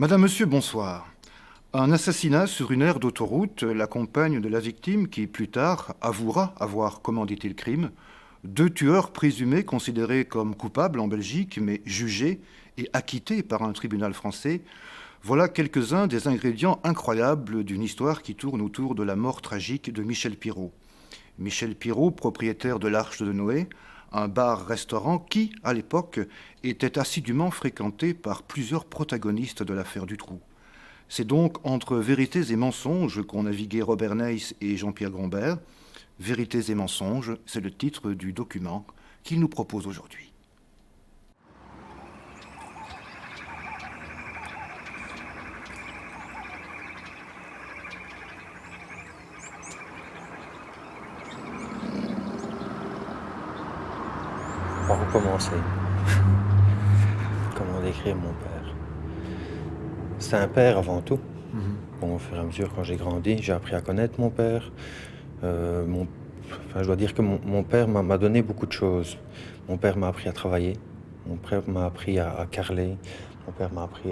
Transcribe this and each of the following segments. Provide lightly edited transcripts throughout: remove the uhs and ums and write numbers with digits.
Madame, monsieur, bonsoir. Un assassinat sur une aire d'autoroute, la compagne de la victime qui, plus tard, avouera avoir commandité le crime. Deux tueurs présumés considérés comme coupables en Belgique, mais jugés et acquittés par un tribunal français. Voilà quelques-uns des ingrédients incroyables d'une histoire qui tourne autour de la mort tragique de Michel Pirot. Michel Pirot, propriétaire de l'Arche de Noé, un bar-restaurant qui, à l'époque, était assidûment fréquenté par plusieurs protagonistes de l'affaire Dutroux. C'est donc entre vérités et mensonges qu'ont navigué Robert Neyss et Jean-Pierre Grombert. Vérités et mensonges, c'est le titre du document qu'il nous propose aujourd'hui. Par où commencer? Comment décrire mon père? C'est un père avant tout. Bon, au fur et à mesure, quand j'ai grandi, j'ai appris à connaître mon père. Je dois dire que mon père m'a donné beaucoup de choses. Mon père m'a appris à travailler. Mon père m'a appris à carreler. Mon père m'a appris...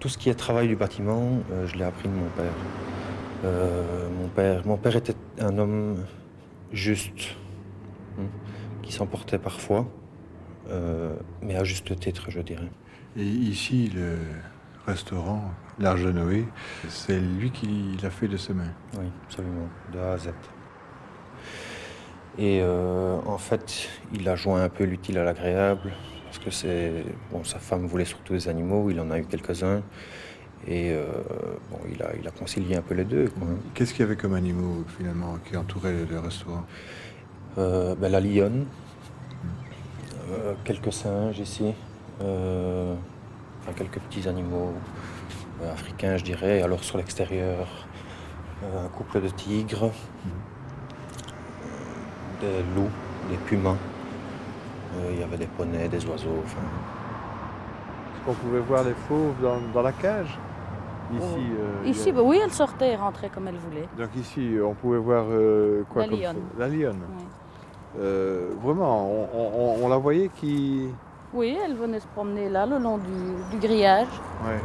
tout ce qui est travail du bâtiment, je l'ai appris de mon père. Mon père était un homme juste, qui s'emportait parfois, mais à juste titre, je dirais. Et ici, le restaurant, l'Arche de Noé, c'est lui qui l'a fait de ses mains. Oui, absolument, de A à Z. Et en fait, il a joint un peu l'utile à l'agréable, parce que sa femme voulait surtout des animaux, il en a eu quelques-uns, et il a concilié un peu les deux, quoi. Qu'est-ce qu'il y avait comme animaux, finalement, qui entouraient le restaurant? La lionne, quelques singes ici, quelques petits animaux africains, je dirais. Alors sur l'extérieur, un couple de tigres, des loups, des pumas. Il y avait des poneys, des oiseaux. Est-ce qu'on pouvait voir les fauves dans la cage? Ici, oui, elle sortait et rentrait comme elle voulait. Donc ici, on pouvait voir quoi La comme lionne. La lionne. Oui. Vraiment, on la voyait qui... Oui, elle venait se promener là, le long du grillage. Ouais.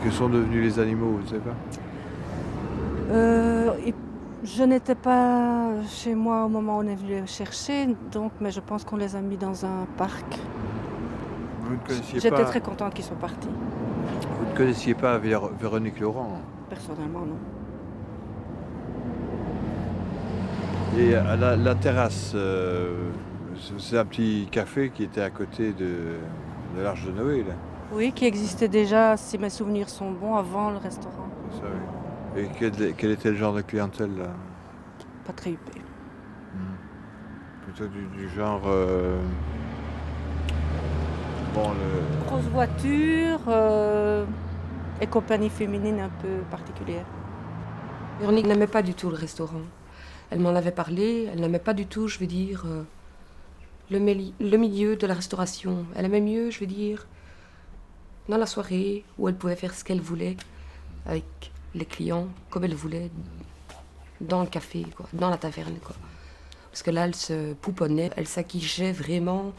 Que sont devenus les animaux, vous ne savez pas? Je n'étais pas chez moi au moment où on est venu les chercher, mais je pense qu'on les a mis dans un parc. Vous ne connaissiez J'étais pas... très contente qu'ils soient partis. Vous ne connaissiez pas Véronique Laurent? Personnellement, non. Et à la terrasse, c'est un petit café qui était à côté de l'Arche de Noé, là. Oui, qui existait déjà, si mes souvenirs sont bons, avant le restaurant. C'est ça, oui. Et quel était le genre de clientèle, là? Pas très huppé. Plutôt du genre... Grosse voiture et compagnie féminine un peu particulière. Véronique n'aimait pas du tout le restaurant. Elle m'en avait parlé, elle n'aimait pas du tout, je veux dire, le milieu de la restauration. Elle aimait mieux, je veux dire, dans la soirée où elle pouvait faire ce qu'elle voulait avec les clients, comme elle voulait, dans le café, quoi, dans la taverne, quoi. Parce que là, elle se pouponnait, elle s'acquichait vraiment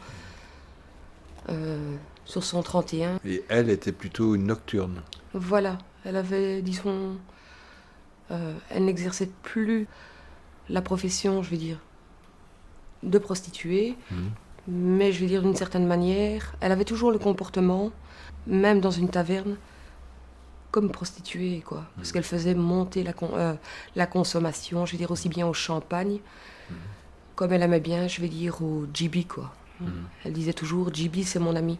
sur son 31. Et elle était plutôt une nocturne. Voilà, elle avait, disons, elle n'exerçait plus la profession, je veux dire, de prostituée, mais je veux dire d'une certaine manière, elle avait toujours le comportement, même dans une taverne, comme prostituée, quoi. Parce qu'elle faisait monter la consommation, je veux dire aussi bien au champagne, comme elle aimait bien, je veux dire, au GB, quoi. Elle disait toujours, GB, c'est mon ami.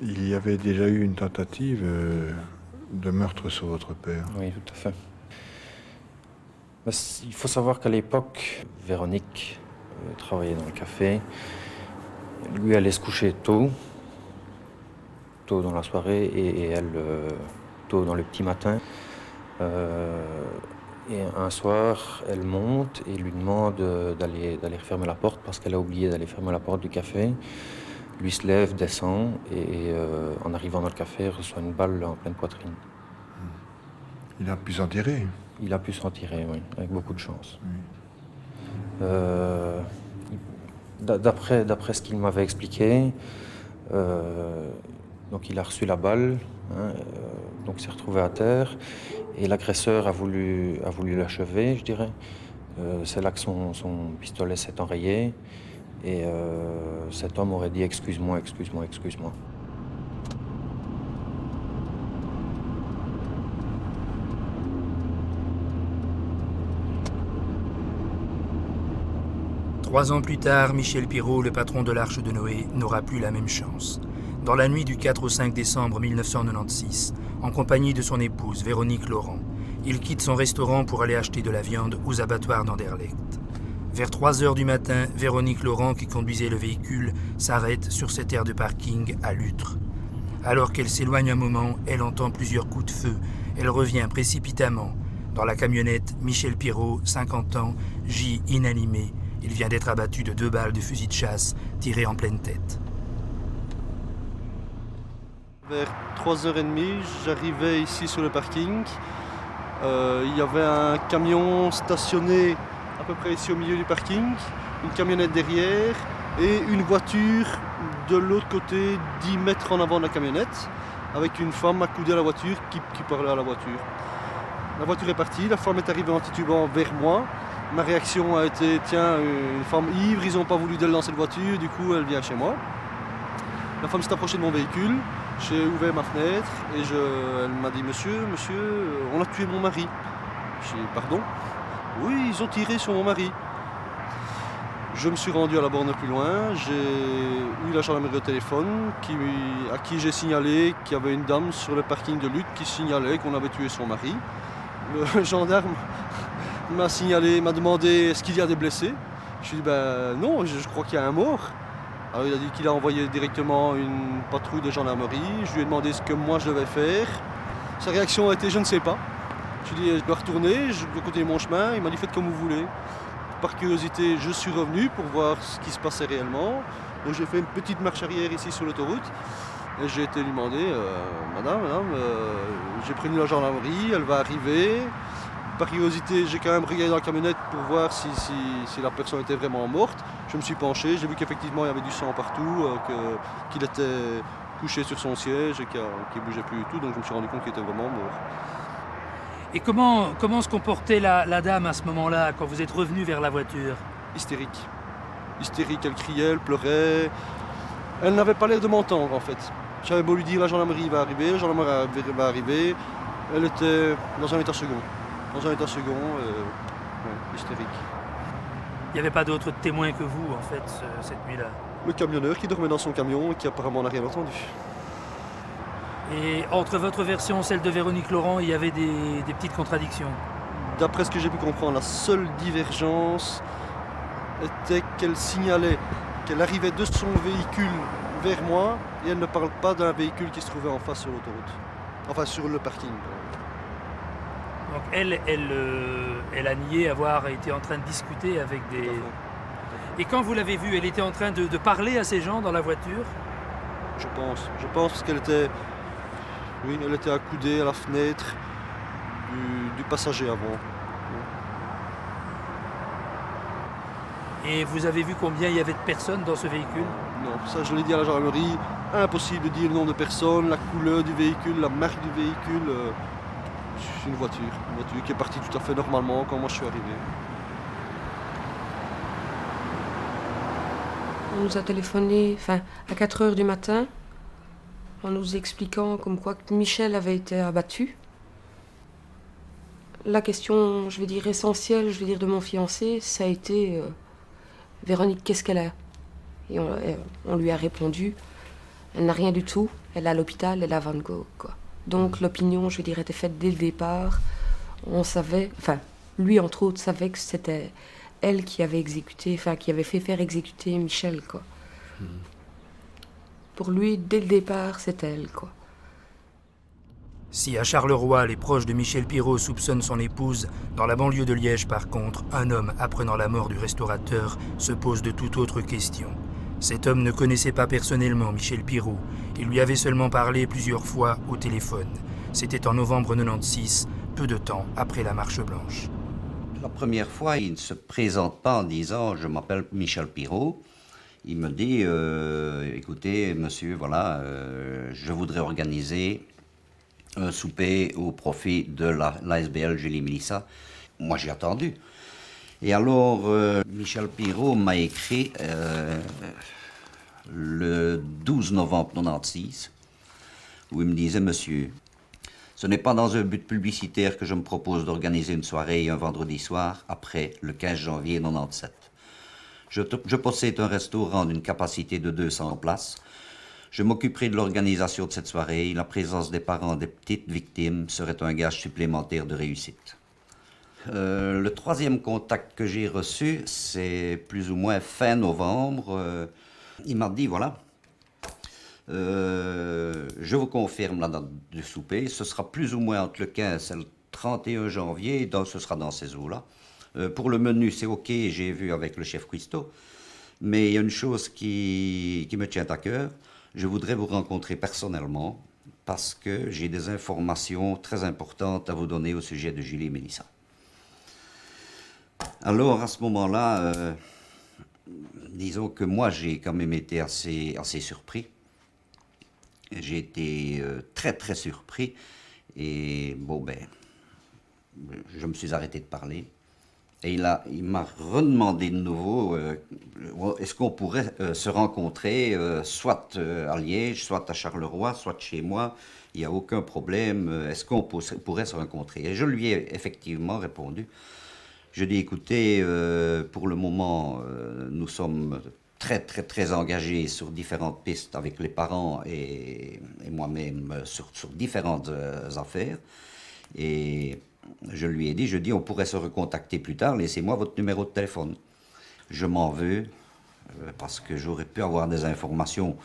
Il y avait déjà eu une tentative de meurtre sur votre père. Oui, tout à fait. Il faut savoir qu'à l'époque, Véronique travaillait dans le café. Lui allait se coucher tôt dans la soirée, et elle tôt dans le petit matin. Et un soir, elle monte et lui demande d'aller fermer la porte parce qu'elle a oublié d'aller fermer la porte du café. Lui se lève, descend et en arrivant dans le café, reçoit une balle en pleine poitrine. Il a pu s'en tirer. Il a pu s'en tirer, oui, avec beaucoup de chance. Oui. D'après ce qu'il m'avait expliqué, donc il a reçu la balle, Donc il s'est retrouvé à terre et l'agresseur a voulu l'achever, je dirais. C'est là que son pistolet s'est enrayé et cet homme aurait dit « excuse-moi, excuse-moi, excuse-moi ». Trois ans plus tard, Michel Pirot, le patron de l'Arche de Noé, n'aura plus la même chance. Dans la nuit du 4 au 5 décembre 1996, en compagnie de son épouse, Véronique Laurent, il quitte son restaurant pour aller acheter de la viande aux abattoirs d'Anderlecht. Vers 3 heures du matin, Véronique Laurent, qui conduisait le véhicule, s'arrête sur cette aire de parking à Lutre. Alors qu'elle s'éloigne un moment, elle entend plusieurs coups de feu. Elle revient précipitamment. Dans la camionnette, Michel Pirot, 50 ans, gît inanimé. Il vient d'être abattu de 2 balles de fusil de chasse tirées en pleine tête. Vers 3h30, j'arrivais ici sur le parking. Il y avait un camion stationné à peu près ici au milieu du parking, une camionnette derrière et une voiture de l'autre côté, 10 mètres en avant de la camionnette, avec une femme accoudée à la voiture qui parlait à la voiture. La voiture est partie, la femme est arrivée en titubant vers moi. Ma réaction a été, tiens, une femme ivre, ils n'ont pas voulu d'elle dans cette voiture, du coup elle vient chez moi. La femme s'est approchée de mon véhicule, j'ai ouvert ma fenêtre et elle m'a dit, monsieur, on a tué mon mari. J'ai dit, pardon? Oui, ils ont tiré sur mon mari. Je me suis rendu à la borne plus loin, j'ai eu la gendarmerie au téléphone à qui j'ai signalé qu'il y avait une dame sur le parking de Lutte qui signalait qu'on avait tué son mari. Le gendarme m'a signalé, m'a demandé est-ce qu'il y a des blessés. Je lui ai dit ben non, je crois qu'il y a un mort. Alors il a dit qu'il a envoyé directement une patrouille de gendarmerie. Je lui ai demandé ce que moi je devais faire. Sa réaction a été je ne sais pas. Je lui ai dit je dois retourner, je dois continuer mon chemin. Il m'a dit faites comme vous voulez. Par curiosité, je suis revenu pour voir ce qui se passait réellement. Donc j'ai fait une petite marche arrière ici sur l'autoroute. Et j'ai été lui demander madame, j'ai prévenu la gendarmerie, elle va arriver. Par curiosité, j'ai quand même regardé dans la camionnette pour voir si la personne était vraiment morte. Je me suis penché, j'ai vu qu'effectivement il y avait du sang partout, qu'il était couché sur son siège et qu'il ne bougeait plus du tout, donc je me suis rendu compte qu'il était vraiment mort. Et comment se comportait la dame à ce moment-là, quand vous êtes revenu vers la voiture? Hystérique. Hystérique, elle criait, elle pleurait. Elle n'avait pas l'air de m'entendre en fait. J'avais beau lui dire la gendarmerie va arriver, va arriver. Elle était dans un état second. Hystérique. Il n'y avait pas d'autres témoins que vous, en fait, cette nuit-là? Le camionneur qui dormait dans son camion et qui apparemment n'a rien entendu. Et entre votre version et celle de Véronique Laurent, il y avait des petites contradictions? D'après ce que j'ai pu comprendre, la seule divergence était qu'elle signalait qu'elle arrivait de son véhicule vers moi et elle ne parle pas d'un véhicule qui se trouvait en face sur l'autoroute. Enfin, sur le parking. Donc elle a nié avoir été en train de discuter avec des... Et quand vous l'avez vue, elle était en train de parler à ces gens dans la voiture? Je pense parce qu'elle était... Oui, elle était accoudée à la fenêtre du passager avant. Et vous avez vu combien il y avait de personnes dans ce véhicule? Non, ça je l'ai dit à la gendarmerie. Impossible de dire le nombre de personnes, la couleur du véhicule, la marque du véhicule. C'est une voiture qui est partie tout à fait normalement quand moi je suis arrivé. On nous a téléphoné à 4h du matin en nous expliquant comme quoi que Michel avait été abattu. La question, je vais dire essentielle, de mon fiancé, ça a été Véronique, qu'est-ce qu'elle a? Et on lui a répondu, elle n'a rien du tout, elle est à l'hôpital, elle est à Van Gogh, quoi. Donc l'opinion, était faite dès le départ. On savait, lui entre autres savait que c'était elle qui avait exécuté, qui avait fait faire exécuter Michel, quoi. Pour lui, dès le départ, c'était elle, quoi. Si à Charleroi, les proches de Michel Pirot soupçonnent son épouse, dans la banlieue de Liège, par contre, un homme, apprenant la mort du restaurateur, se pose de toute autre question. Cet homme ne connaissait pas personnellement Michel Pirot. Il lui avait seulement parlé plusieurs fois au téléphone. C'était en novembre 96, peu de temps après la Marche Blanche. La première fois, il ne se présente pas en disant « je m'appelle Michel Pirot ». Il me dit « écoutez, monsieur, voilà, je voudrais organiser un souper au profit de l'ASBL Julie Mélissa. Moi, j'ai attendu. Et alors, Michel Pirot m'a écrit le 12 novembre 1996, où il me disait « Monsieur, ce n'est pas dans un but publicitaire que je me propose d'organiser une soirée un vendredi soir après le 15 janvier 1997. Je possède un restaurant d'une capacité de 200 places. Je m'occuperai de l'organisation de cette soirée. La présence des parents des petites victimes serait un gage supplémentaire de réussite. » Le troisième contact que j'ai reçu, c'est plus ou moins fin novembre. Il m'a dit, voilà, je vous confirme la date du souper. Ce sera plus ou moins entre le 15 et le 31 janvier, donc ce sera dans ces eaux-là. Pour le menu, c'est OK, j'ai vu avec le chef cuistot. Mais il y a une chose qui me tient à cœur. Je voudrais vous rencontrer personnellement parce que j'ai des informations très importantes à vous donner au sujet de Julie et Mélissa. Alors, à ce moment-là, disons que moi, j'ai quand même été assez surpris. J'ai été très, très surpris. Et bon, ben, je me suis arrêté de parler. Et il m'a redemandé de nouveau, est-ce qu'on pourrait se rencontrer, soit à Liège, soit à Charleroi, soit chez moi. Il n'y a aucun problème. Est-ce qu'on pourrait se rencontrer? Et je lui ai effectivement répondu. Je dis, écoutez, pour le moment, nous sommes très, très, très engagés sur différentes pistes avec les parents et moi-même sur différentes affaires. Et je lui ai dit, on pourrait se recontacter plus tard, laissez-moi votre numéro de téléphone. Je m'en veux, parce que j'aurais pu avoir des informations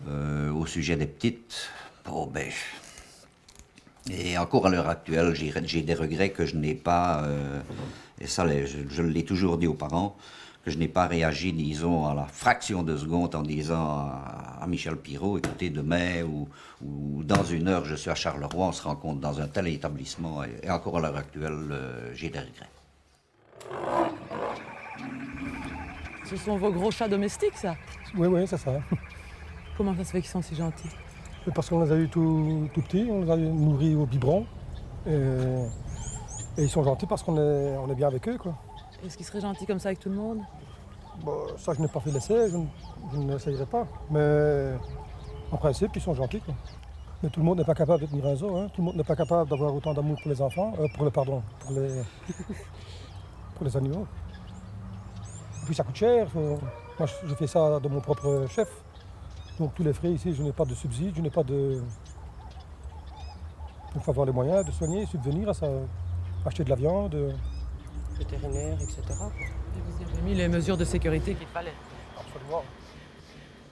au sujet des petites. Bon, ben... Et encore à l'heure actuelle, j'ai des regrets que je n'ai pas, et ça je l'ai toujours dit aux parents, que je n'ai pas réagi, disons, à la fraction de seconde en disant à Michel Pirot, écoutez, demain ou dans une heure, je suis à Charleroi, on se rencontre dans un tel établissement, et encore à l'heure actuelle, j'ai des regrets. Ce sont vos gros chats domestiques, ça? Oui, c'est ça. Comment ça se fait qu'ils sont si gentils? Parce qu'on les a eu tout petits, on les a nourris au biberon. Et ils sont gentils parce qu'on est bien avec eux, quoi. Est-ce qu'ils seraient gentils comme ça avec tout le monde? Bon, ça, je n'ai pas fait l'essai, je ne l'essayerai pas. Mais en principe, ils sont gentils, quoi. Mais tout le monde n'est pas capable de tenir un zoo, hein. Tout le monde n'est pas capable d'avoir autant d'amour pour les enfants, pour les animaux. Et puis ça coûte cher. Moi, je fais ça de mon propre chef. Donc tous les frais ici, je n'ai pas de subside, je n'ai pas de... Il faut avoir les moyens de soigner, subvenir à ça, acheter de la viande, vétérinaire, etc. Et vous avez mis les mesures de sécurité qu'il fallait? Absolument.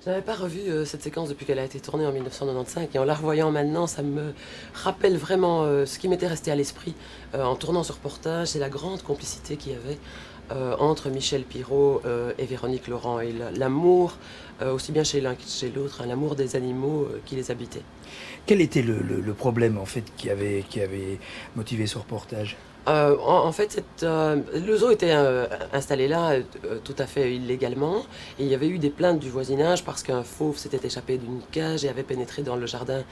Je n'avais pas revu cette séquence depuis qu'elle a été tournée en 1995 et en la revoyant maintenant, ça me rappelle vraiment ce qui m'était resté à l'esprit en tournant ce reportage, c'est la grande complicité qu'il y avait entre Michel Pirot et Véronique Laurent et l'amour, aussi bien chez l'un que chez l'autre, l'amour des animaux qui les habitaient. Quel était le problème en fait qui avait motivé ce reportage? En fait, le zoo était installé là tout à fait illégalement et il y avait eu des plaintes du voisinage parce qu'un fauve s'était échappé d'une cage et avait pénétré dans le jardin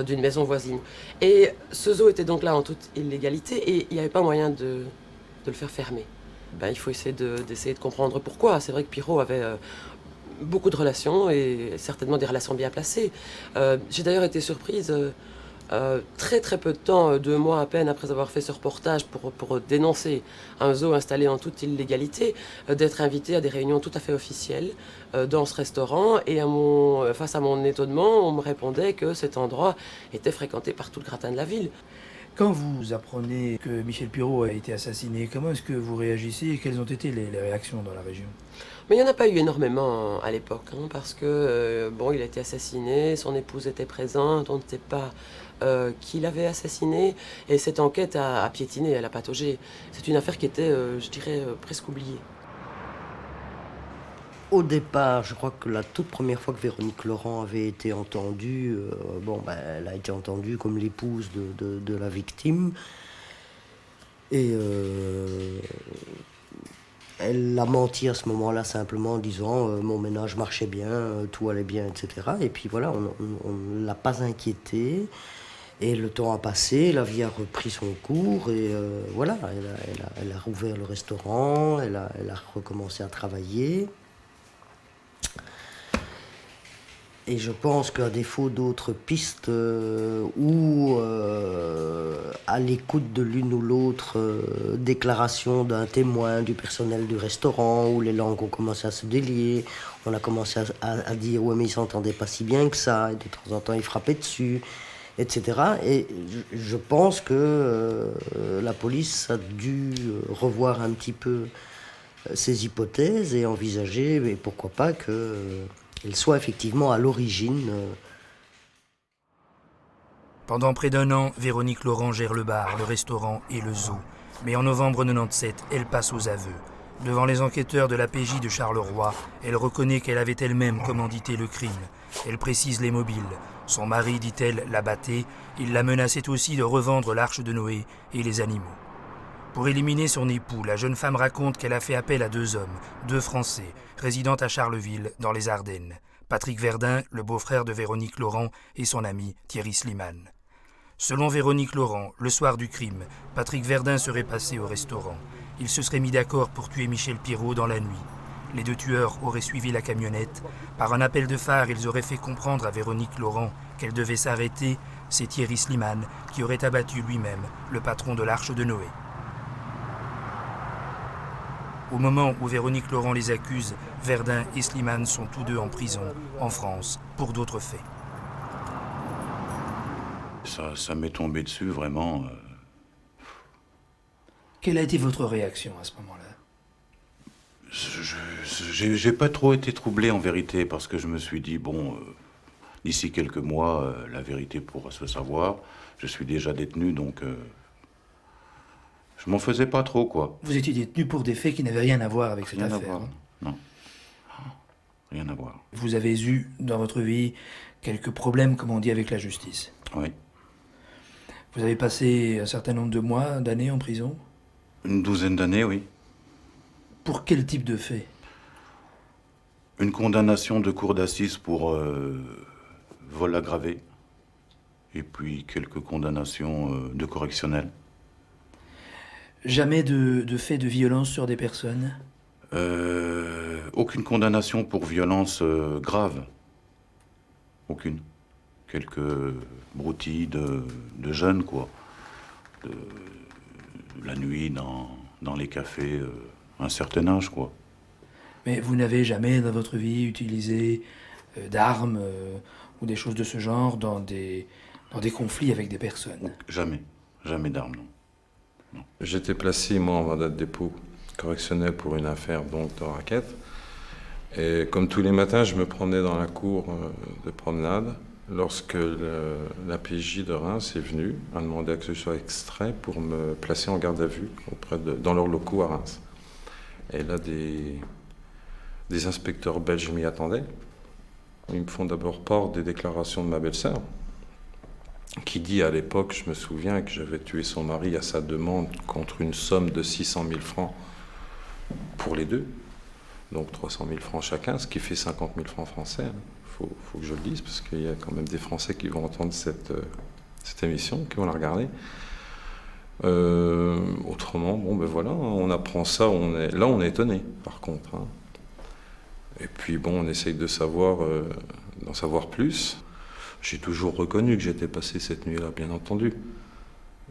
d'une maison voisine. Et ce zoo était donc là en toute illégalité et il n'y avait pas moyen de le faire fermer. Ben, il faut essayer de comprendre pourquoi. C'est vrai que Pirot avait beaucoup de relations et certainement des relations bien placées. J'ai d'ailleurs été surprise très très peu de temps, 2 mois à peine après avoir fait ce reportage pour dénoncer un zoo installé en toute illégalité, d'être invité à des réunions tout à fait officielles dans ce restaurant et face à mon étonnement, on me répondait que cet endroit était fréquenté par tout le gratin de la ville. Quand vous apprenez que Michel Pirot a été assassiné, comment est-ce que vous réagissez et quelles ont été les réactions dans la région? Mais il n'y en a pas eu énormément à l'époque, hein, parce que bon, il a été assassiné, son épouse était présente, on ne sait pas qui l'avait assassiné, et cette enquête a piétiné, elle a pataugé. C'est une affaire qui était, je dirais, presque oubliée. Au départ, je crois que la toute première fois que Véronique Laurent avait été entendue, elle a été entendue comme l'épouse de la victime. Et elle a menti à ce moment-là simplement en disant mon ménage marchait bien, tout allait bien, etc. Et puis voilà, on ne l'a pas inquiétée. Et le temps a passé, la vie a repris son cours et voilà, elle a rouvert le restaurant, elle a recommencé à travailler. Et je pense qu'à défaut d'autres pistes ou à l'écoute de l'une ou l'autre déclaration d'un témoin du personnel du restaurant, où les langues ont commencé à se délier, on a commencé à dire « ouais mais ils s'entendaient pas si bien que ça », et de temps en temps ils frappaient dessus, etc. Et je pense que la police a dû revoir un petit peu ses hypothèses et envisager, mais pourquoi pas qu'elle soit effectivement à l'origine. Pendant près d'un an, Véronique Laurent gère le bar, le restaurant et le zoo. Mais en novembre 97, elle passe aux aveux. Devant les enquêteurs de la PJ de Charleroi, elle reconnaît qu'elle avait elle-même commandité le crime. Elle précise les mobiles. Son mari, dit-elle, la battait. Il la menaçait aussi de revendre l'Arche de Noé et les animaux. Pour éliminer son époux, la jeune femme raconte qu'elle a fait appel à 2 hommes, 2 Français, résidant à Charleville, dans les Ardennes. Patrick Verdun, le beau-frère de Véronique Laurent, et son ami Thierry Slimane. Selon Véronique Laurent, le soir du crime, Patrick Verdun serait passé au restaurant. Ils se seraient mis d'accord pour tuer Michel Pirot dans la nuit. Les 2 tueurs auraient suivi la camionnette. Par un appel de phare, ils auraient fait comprendre à Véronique Laurent qu'elle devait s'arrêter. C'est Thierry Slimane qui aurait abattu lui-même le patron de l'Arche de Noé. Au moment où Véronique Laurent les accuse, Verdun et Slimane sont tous 2 en prison, en France, pour d'autres faits. Ça m'est tombé dessus, vraiment. Quelle a été votre réaction à ce moment-là? J'ai pas trop été troublé, en vérité, parce que je me suis dit, bon, d'ici quelques mois, la vérité pourra se savoir. Je suis déjà détenu, donc... je m'en faisais pas trop, quoi. Vous étiez détenu pour des faits qui n'avaient rien à voir avec cette affaire. Rien à voir, non. Rien à voir. Vous avez eu, dans votre vie, quelques problèmes, comme on dit, avec la justice. Oui. Vous avez passé un certain nombre de mois, d'années en prison? Une 12aine d'années, oui. Pour quel type de fait? Une condamnation de cour d'assises pour vol aggravé. Et puis quelques condamnations de correctionnel. Jamais de fait de violence sur des personnes? Aucune condamnation pour violence grave. Aucune. Quelques broutilles de jeunes, quoi. La nuit dans les cafés, un certain âge, quoi. Mais vous n'avez jamais dans votre vie utilisé d'armes ou des choses de ce genre dans des conflits avec des personnes? Jamais. Jamais d'armes, non. J'étais placé, moi, en mandat de dépôt correctionnel pour une affaire donc, de raquette. Et comme tous les matins, je me promenais dans la cour de promenade lorsque la PJ de Reims est venue, a demandé à que je sois extrait pour me placer en garde à vue dans leurs locaux à Reims. Et là, des inspecteurs belges m'y attendaient. Ils me font d'abord part des déclarations de ma belle-sœur, qui dit à l'époque, je me souviens, que j'avais tué son mari à sa demande contre une somme de 600 000 francs pour les 2. Donc 300 000 francs chacun, ce qui fait 50 000 francs français. Faut que je le dise, parce qu'il y a quand même des Français qui vont entendre cette émission, qui vont la regarder. Autrement, bon ben voilà, on apprend ça, on est étonné, par contre. Hein. Et puis bon, on essaye d'en savoir plus. J'ai toujours reconnu que j'étais passé cette nuit-là, bien entendu.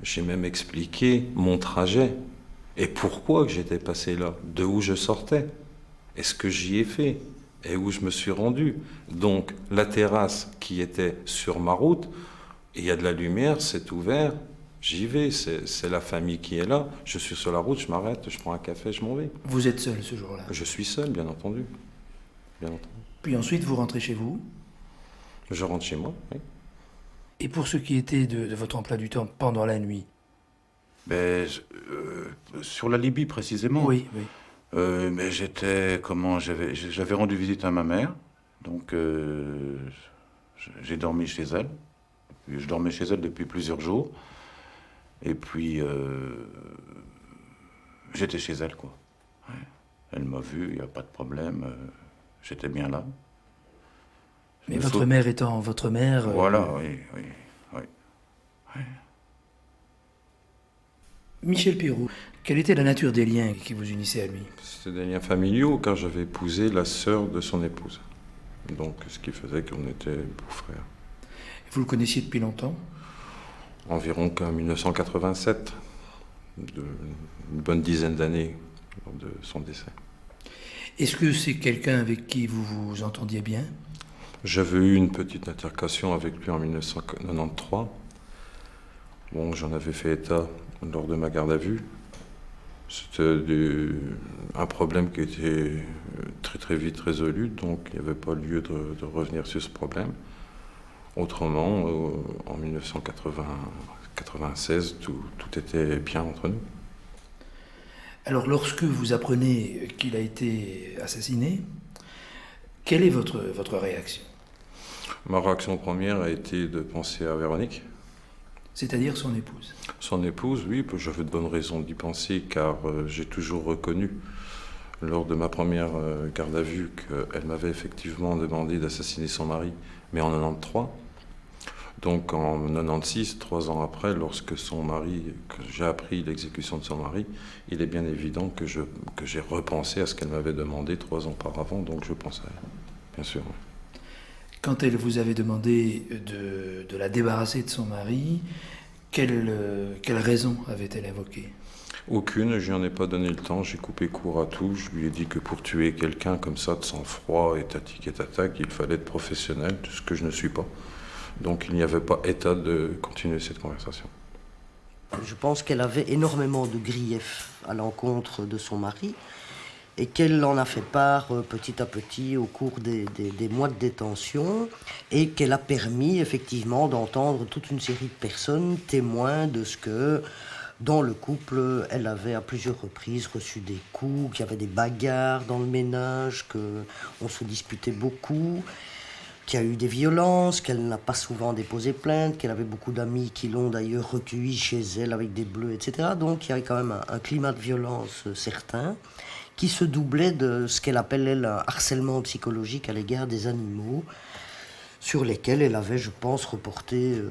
J'ai même expliqué mon trajet et pourquoi que j'étais passé là, de où je sortais, et ce que j'y ai fait, et où je me suis rendu. Donc, la terrasse qui était sur ma route, et il y a de la lumière, c'est ouvert, j'y vais, c'est la famille qui est là, je suis sur la route, je m'arrête, je prends un café, je m'en vais. Vous êtes seul ce jour-là? Je suis seul, bien entendu. Puis ensuite, vous rentrez chez vous? Je rentre chez moi, oui. Et pour ce qui était de votre emploi du temps pendant la nuit? Sur la Libye, précisément. Oui. Mais j'avais rendu visite à ma mère, donc j'ai dormi chez elle. Je dormais chez elle depuis plusieurs jours. Et puis, j'étais chez elle, quoi. Ouais. Elle m'a vu, il n'y a pas de problème. J'étais bien là. Mais votre mère étant votre mère... Voilà, oui. Michel Pirot, quelle était la nature des liens qui vous unissaient à lui? C'était des liens familiaux car j'avais épousé la sœur de son épouse. Donc ce qui faisait qu'on était beaux-frères. Vous le connaissiez depuis longtemps? Environ qu'en 1987, une bonne dizaine d'années lors de son décès. Est-ce que c'est quelqu'un avec qui vous vous entendiez bien? J'avais eu une petite altercation avec lui en 1993. Bon, j'en avais fait état lors de ma garde à vue. C'était un problème qui était très très vite résolu, donc il n'y avait pas lieu de revenir sur ce problème. Autrement, en 1996, tout était bien entre nous. Alors, lorsque vous apprenez qu'il a été assassiné, quelle est votre réaction? Ma réaction première a été de penser à Véronique. C'est-à-dire son épouse? Son épouse, oui, j'avais de bonnes raisons d'y penser, car j'ai toujours reconnu, lors de ma première garde à vue, qu'elle m'avait effectivement demandé d'assassiner son mari, mais en 93. Donc en 96, 3 ans après, lorsque son mari, que j'ai appris l'exécution de son mari, il est bien évident que j'ai repensé à ce qu'elle m'avait demandé 3 ans auparavant, donc je pensais, bien sûr. Quand elle vous avait demandé de la débarrasser de son mari, quelle raison avait-elle invoquée? Aucune, je n'en ai pas donné le temps, j'ai coupé court à tout. Je lui ai dit que pour tuer quelqu'un comme ça, de sang-froid et tatique et tattaque, il fallait être professionnel, ce que je ne suis pas. Donc il n'y avait pas état de continuer cette conversation. Je pense qu'elle avait énormément de griefs à l'encontre de son mari et qu'elle en a fait part petit à petit au cours des mois de détention et qu'elle a permis effectivement d'entendre toute une série de personnes témoins de ce que dans le couple, elle avait à plusieurs reprises reçu des coups, qu'il y avait des bagarres dans le ménage, qu'on se disputait beaucoup, qu'il y a eu des violences, qu'elle n'a pas souvent déposé plainte, qu'elle avait beaucoup d'amis qui l'ont d'ailleurs recueillie chez elle avec des bleus, etc. Donc il y avait quand même un climat de violence certain qui se doublait de ce qu'elle appelle, elle, un harcèlement psychologique à l'égard des animaux, sur lesquels elle avait, je pense, reporté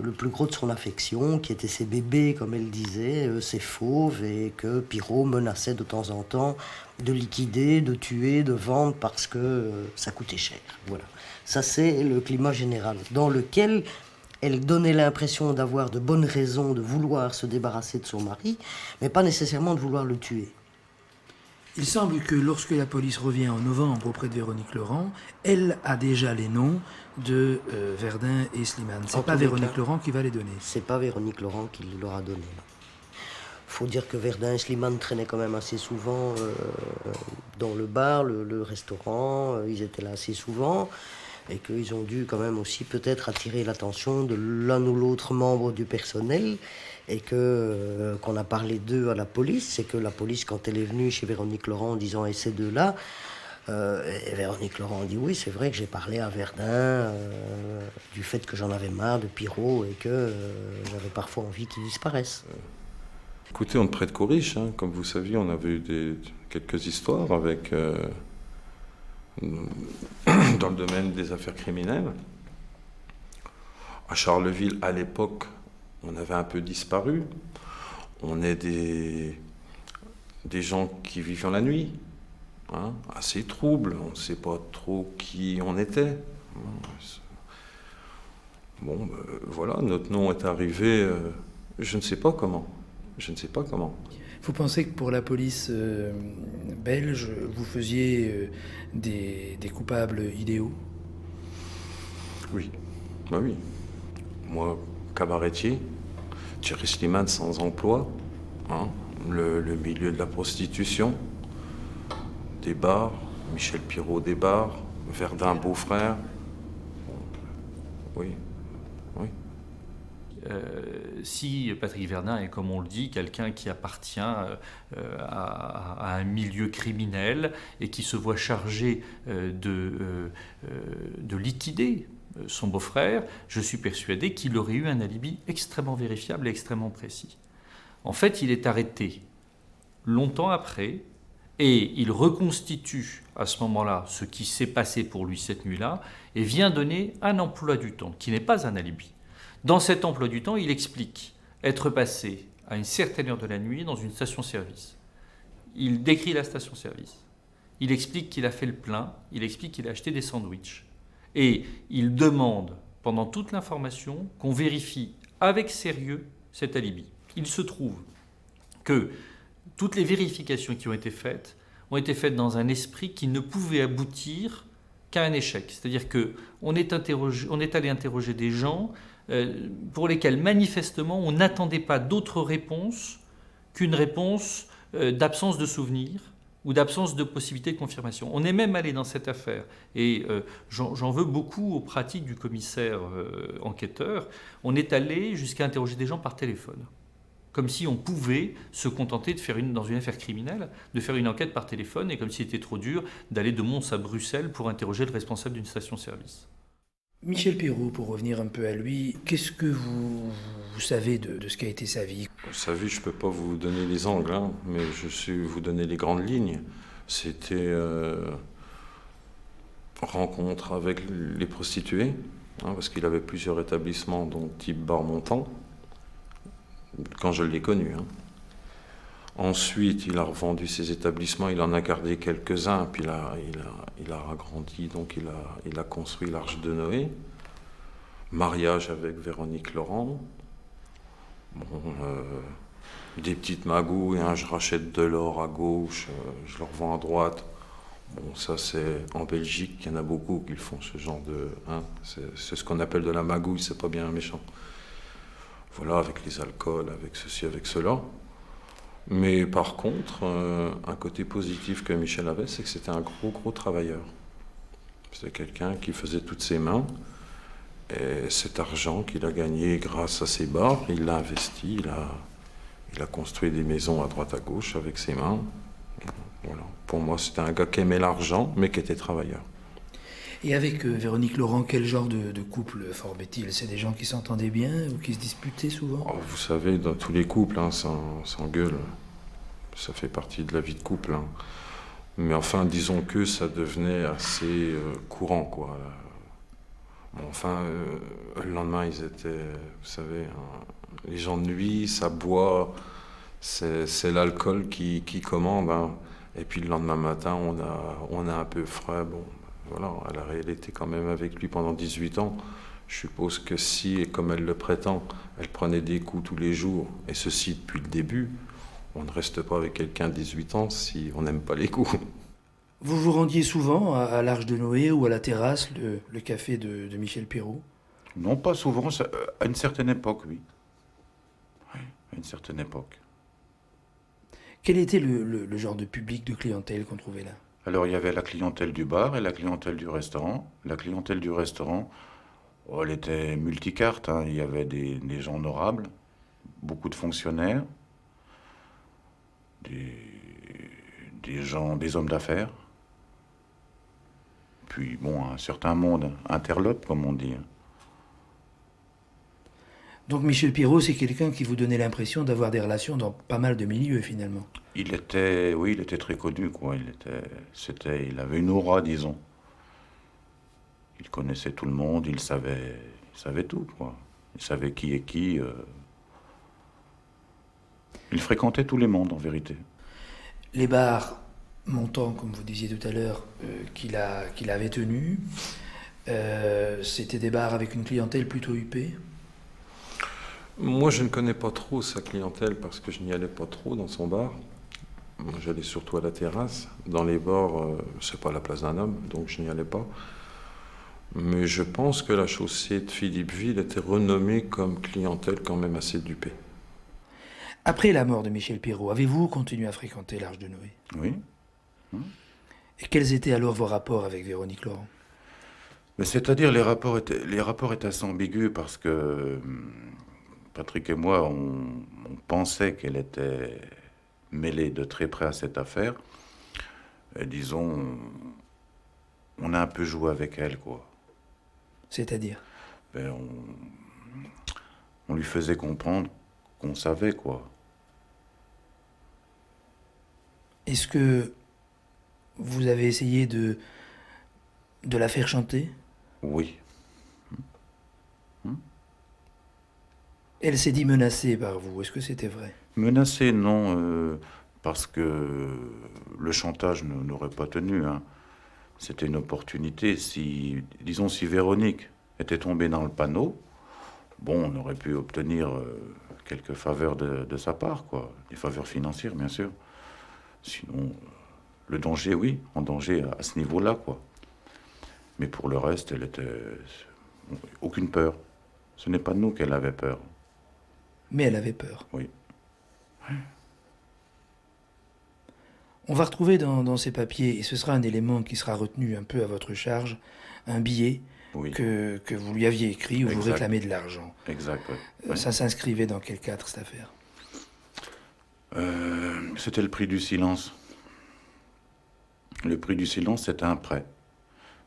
le plus gros de son affection, qui étaient ses bébés, comme elle disait, ses fauves, et que Pirot menaçait de temps en temps de liquider, de tuer, de vendre, parce que ça coûtait cher. Voilà. Ça, c'est le climat général, dans lequel elle donnait l'impression d'avoir de bonnes raisons de vouloir se débarrasser de son mari, mais pas nécessairement de vouloir le tuer. Il semble que lorsque la police revient en novembre auprès de Véronique Laurent, elle a déjà les noms de Verdun et Slimane. C'est pas Véronique Laurent qui va les donner. C'est pas Véronique Laurent qui leur a donné. Il faut dire que Verdun et Slimane traînaient quand même assez souvent dans le bar, le restaurant. Ils étaient là assez souvent. Et qu'ils ont dû quand même aussi peut-être attirer l'attention de l'un ou l'autre membre du personnel. Et qu'on a parlé d'eux à la police, c'est que la police, quand elle est venue chez Véronique Laurent en disant « et ces deux-là », et Véronique Laurent a dit « oui, c'est vrai que j'ai parlé à Verdun du fait que j'en avais marre de Pirot et que j'avais parfois envie qu'il disparaisse ». Écoutez, on ne prête qu'aux riches, hein. Comme vous saviez, on avait eu quelques histoires avec, dans le domaine des affaires criminelles. À Charleville, à l'époque, on avait un peu disparu. On est des gens qui vivaient la nuit, hein, assez troubles. On ne sait pas trop qui on était. Bon, voilà, notre nom est arrivé, je ne sais pas comment. Vous pensez que pour la police belge, vous faisiez des coupables idéaux? Oui, bah oui. Moi, cabaretier, Thierry Slimane sans emploi, hein, le milieu de la prostitution, des bars, Michel Pirot des bars, Verdun beau-frère. Oui. Si Patrick Verdun est, comme on le dit, quelqu'un qui appartient à un milieu criminel et qui se voit chargé de liquider son beau-frère, je suis persuadé qu'il aurait eu un alibi extrêmement vérifiable et extrêmement précis. En fait, il est arrêté longtemps après et il reconstitue à ce moment-là ce qui s'est passé pour lui cette nuit-là et vient donner un emploi du temps qui n'est pas un alibi. Dans cet emploi du temps, il explique être passé à une certaine heure de la nuit dans une station-service. Il décrit la station-service. Il explique qu'il a fait le plein, il explique qu'il a acheté des sandwichs. Et il demande, pendant toute l'information, qu'on vérifie avec sérieux cet alibi. Il se trouve que toutes les vérifications qui ont été faites dans un esprit qui ne pouvait aboutir qu'à un échec. C'est-à-dire qu'on est allé interroger des gens pour lesquels manifestement on n'attendait pas d'autre réponse qu'une réponse d'absence de souvenir ou d'absence de possibilité de confirmation. On est même allé dans cette affaire, et j'en veux beaucoup aux pratiques du commissaire enquêteur, on est allé jusqu'à interroger des gens par téléphone. Comme si on pouvait se contenter de faire dans une affaire criminelle, de faire une enquête par téléphone, et comme s'il était trop dur d'aller de Mons à Bruxelles pour interroger le responsable d'une station-service. Michel Pirot, pour revenir un peu à lui, qu'est-ce que vous savez de ce qu'a été sa vie? Sa vie, je ne peux pas vous donner les angles, hein, mais je sais vous donner les grandes lignes. C'était rencontre avec les prostituées, hein, parce qu'il avait plusieurs établissements, donc type bar montant, quand je l'ai connu. Hein. Ensuite, il a revendu ses établissements, il en a gardé quelques-uns, puis il a agrandi, donc il a construit l'Arche de Noé. Mariage avec Véronique Laurent. Bon, des petites magouilles, hein, je rachète de l'or à gauche, je le revends à droite. Bon, ça c'est en Belgique, il y en a beaucoup qui font ce genre de... Hein, c'est ce qu'on appelle de la magouille, c'est pas bien méchant. Voilà, avec les alcools, avec ceci, avec cela. Mais par contre, un côté positif que Michel avait, c'est que c'était un gros travailleur. C'était quelqu'un qui faisait toutes ses mains. Et cet argent qu'il a gagné grâce à ses bars, il l'a investi, il a construit des maisons à droite à gauche avec ses mains. Voilà. Pour moi, c'était un gars qui aimait l'argent, mais qui était travailleur. Et avec Véronique Laurent, quel genre de couple formait-il? C'est des gens qui s'entendaient bien ou qui se disputaient souvent? Oh, vous savez, dans tous les couples, hein, sans gueule, ça fait partie de la vie de couple. Hein. Mais enfin, disons que ça devenait assez courant, quoi. Bon, enfin, le lendemain, ils étaient, vous savez, hein, les gens de nuit, ça boit, c'est l'alcool qui commande. Hein. Et puis le lendemain matin, on a un peu frais. Bon, voilà, elle était quand même avec lui pendant 18 ans. Je suppose que si, et comme elle le prétend, elle prenait des coups tous les jours, et ceci depuis le début, on ne reste pas avec quelqu'un de 18 ans si on n'aime pas les coups. Vous vous rendiez souvent à l'Arche de Noé ou à la terrasse, le café de Michel Pirot? Non, pas souvent, à une certaine époque, oui. Oui, à une certaine époque. Quel était le genre de public, de clientèle qu'on trouvait là? Alors, il y avait la clientèle du bar et la clientèle du restaurant. La clientèle du restaurant, elle était multicarte. Hein. Il y avait des gens honorables, beaucoup de fonctionnaires, des hommes d'affaires. Puis, bon, un certain monde interlope, comme on dit. Donc Michel Pirot, c'est quelqu'un qui vous donnait l'impression d'avoir des relations dans pas mal de milieux, finalement. Il était très connu, quoi. Il avait une aura, disons. Il connaissait tout le monde, il savait tout, quoi. Il savait qui est qui. Il fréquentait tous les mondes, en vérité. Les bars montants, comme vous disiez tout à l'heure, qu'il avait tenus, c'était des bars avec une clientèle plutôt huppée? Moi, je ne connais pas trop sa clientèle parce que je n'y allais pas trop dans son bar. Moi, j'allais surtout à la terrasse. Dans les bars, c'est pas la place d'un homme, donc je n'y allais pas. Mais je pense que la chaussée de Philippeville était renommée comme clientèle quand même assez dupée. Après la mort de Michel Pirot, avez-vous continué à fréquenter l'Arche de Noé? Oui. Et quels étaient alors vos rapports avec Véronique Laurent? Mais c'est-à-dire, les rapports étaient assez ambigus parce que Patrick et moi, on pensait qu'elle était mêlée de très près à cette affaire. Et disons, on a un peu joué avec elle, quoi. C'est-à-dire? On lui faisait comprendre qu'on savait, quoi. Est-ce que vous avez essayé de la faire chanter? Oui. Elle s'est dit menacée par vous. Est-ce que c'était vrai? Menacée, non, parce que le chantage n'aurait pas tenu. Hein. C'était une opportunité. Si Véronique était tombée dans le panneau, bon, on aurait pu obtenir quelques faveurs de sa part, quoi. Des faveurs financières, bien sûr. Sinon, le danger, oui, en danger à ce niveau-là, quoi. Mais pour le reste, elle était... Aucune peur. Ce n'est pas de nous qu'elle avait peur. Mais elle avait peur. Oui. On va retrouver dans ces papiers, et ce sera un élément qui sera retenu un peu à votre charge, un billet que vous lui aviez écrit où vous réclamez de l'argent. Exact, oui. Ça s'inscrivait dans quel cadre, cette affaire? C'était le prix du silence. Le prix du silence, c'était un prêt.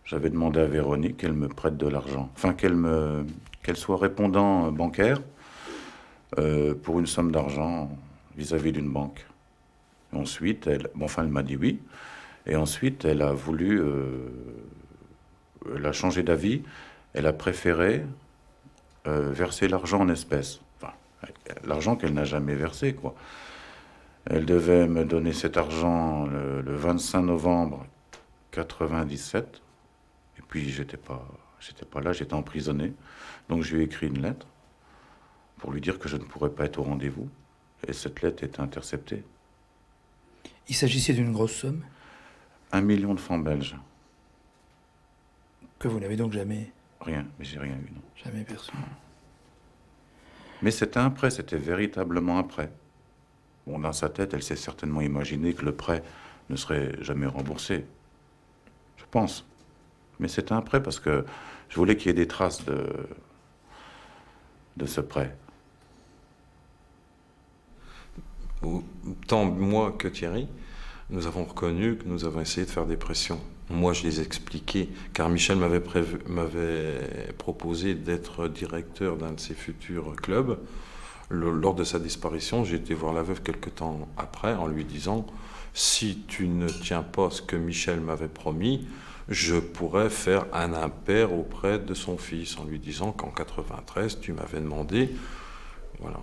J'avais demandé à Véronique qu'elle me prête de l'argent. Enfin, qu'elle soit répondant bancaire pour une somme d'argent vis-à-vis d'une banque. Et ensuite, elle m'a dit oui. Et ensuite, elle a voulu... elle a changé d'avis. Elle a préféré verser l'argent en espèces. Enfin, l'argent qu'elle n'a jamais versé, quoi. Elle devait me donner cet argent le 25 novembre 97. Et puis, j'étais pas là, j'étais emprisonné. Donc, je lui ai écrit une lettre pour lui dire que je ne pourrais pas être au rendez-vous. Et cette lettre était interceptée. Il s'agissait d'une grosse somme? 1 million de francs belges. Que vous n'avez donc jamais... Rien, mais j'ai rien eu, non. Jamais perçu. Mais c'était un prêt, c'était véritablement un prêt. Bon, dans sa tête, elle s'est certainement imaginé que le prêt ne serait jamais remboursé. Je pense. Mais c'était un prêt parce que je voulais qu'il y ait des traces de ce prêt. Tant moi que Thierry, nous avons reconnu que nous avons essayé de faire des pressions. Moi, je les ai expliquées, car Michel m'avait proposé d'être directeur d'un de ses futurs clubs. Lors de sa disparition, j'ai été voir la veuve quelque temps après en lui disant « Si tu ne tiens pas ce que Michel m'avait promis, je pourrais faire un impair auprès de son fils, en lui disant qu'en 93, tu m'avais demandé... » Voilà.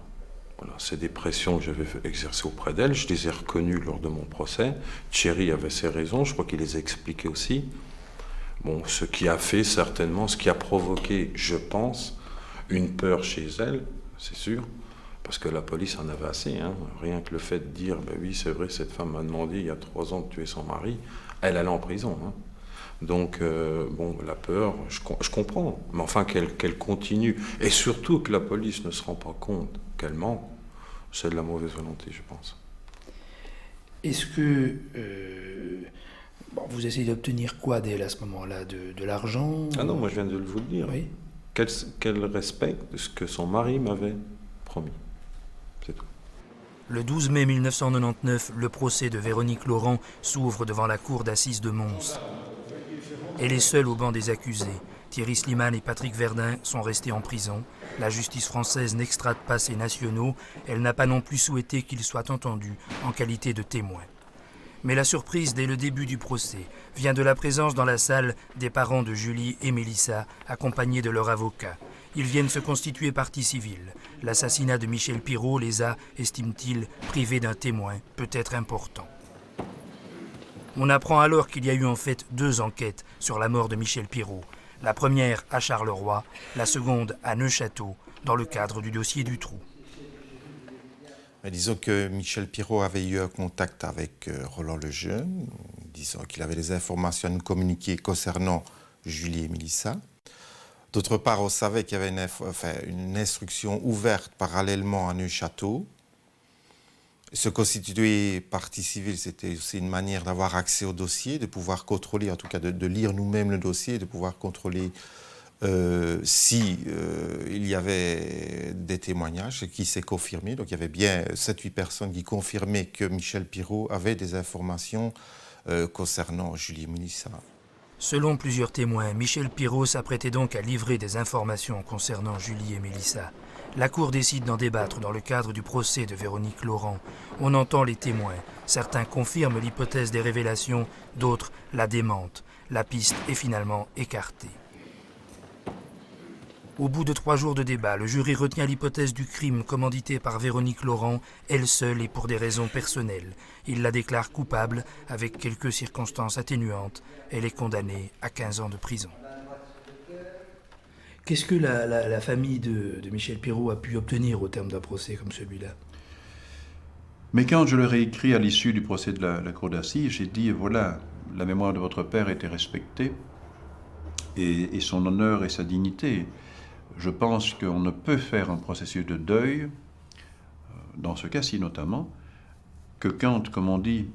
Voilà, c'est des pressions que j'avais exercées auprès d'elle. Je les ai reconnues lors de mon procès. Thierry avait ses raisons, je crois qu'il les a expliquées aussi. Bon, ce qui a fait certainement, ce qui a provoqué, je pense, une peur chez elle, c'est sûr, parce que la police en avait assez. Hein. Rien que le fait de dire, ben oui, c'est vrai, cette femme m'a demandé il y a 3 ans de tuer son mari, elle allait en prison. Hein. Donc, bon, la peur, je comprends, mais enfin qu'elle continue, et surtout que la police ne se rend pas compte qu'elle ment, c'est de la mauvaise volonté, je pense. Est-ce que vous essayez d'obtenir quoi d'elle à ce moment-là? De l'argent? Ah non, moi je viens de vous le dire. Oui. Qu'elle respecte ce que son mari m'avait promis. C'est tout. Le 12 mai 1999, le procès de Véronique Laurent s'ouvre devant la cour d'assises de Mons. Elle est seule au banc des accusés. Thierry Slimane et Patrick Verdun sont restés en prison. La justice française n'extrade pas ses nationaux. Elle n'a pas non plus souhaité qu'ils soient entendus en qualité de témoins. Mais la surprise dès le début du procès vient de la présence dans la salle des parents de Julie et Mélissa, accompagnés de leur avocat. Ils viennent se constituer partie civile. L'assassinat de Michel Pirot les a, estime-t-il, privés d'un témoin, peut-être important. On apprend alors qu'il y a eu en fait 2 enquêtes sur la mort de Michel Pirot. La première à Charleroi, la seconde à Neufchâteau, dans le cadre du dossier du Trou. Disons que Michel Pirot avait eu un contact avec Roland Lejeune, disant qu'il avait des informations à nous communiquer concernant Julie et Mélissa. D'autre part, on savait qu'il y avait une instruction ouverte parallèlement à Neufchâteau. Se constituer partie civile, c'était aussi une manière d'avoir accès au dossier, de pouvoir contrôler, en tout cas de lire nous-mêmes le dossier, de pouvoir contrôler si il y avait des témoignages, ce qui s'est confirmé. Donc il y avait bien 7-8 personnes qui confirmaient que Michel Pirot avait des informations concernant Julie et Mélissa. Selon plusieurs témoins, Michel Pirot s'apprêtait donc à livrer des informations concernant Julie et Mélissa. La Cour décide d'en débattre dans le cadre du procès de Véronique Laurent. On entend les témoins. Certains confirment l'hypothèse des révélations, d'autres la démentent. La piste est finalement écartée. Au bout de 3 jours de débat, le jury retient l'hypothèse du crime commandité par Véronique Laurent, elle seule et pour des raisons personnelles. Il la déclare coupable avec quelques circonstances atténuantes. Elle est condamnée à 15 ans de prison. Qu'est-ce que la famille de Michel Pirot a pu obtenir au terme d'un procès comme celui-là? Mais quand je leur ai écrit à l'issue du procès de la cour d'assises, j'ai dit, voilà, la mémoire de votre père était respectée et son honneur et sa dignité. Je pense qu'on ne peut faire un processus de deuil, dans ce cas-ci notamment, que quand, comme on dit,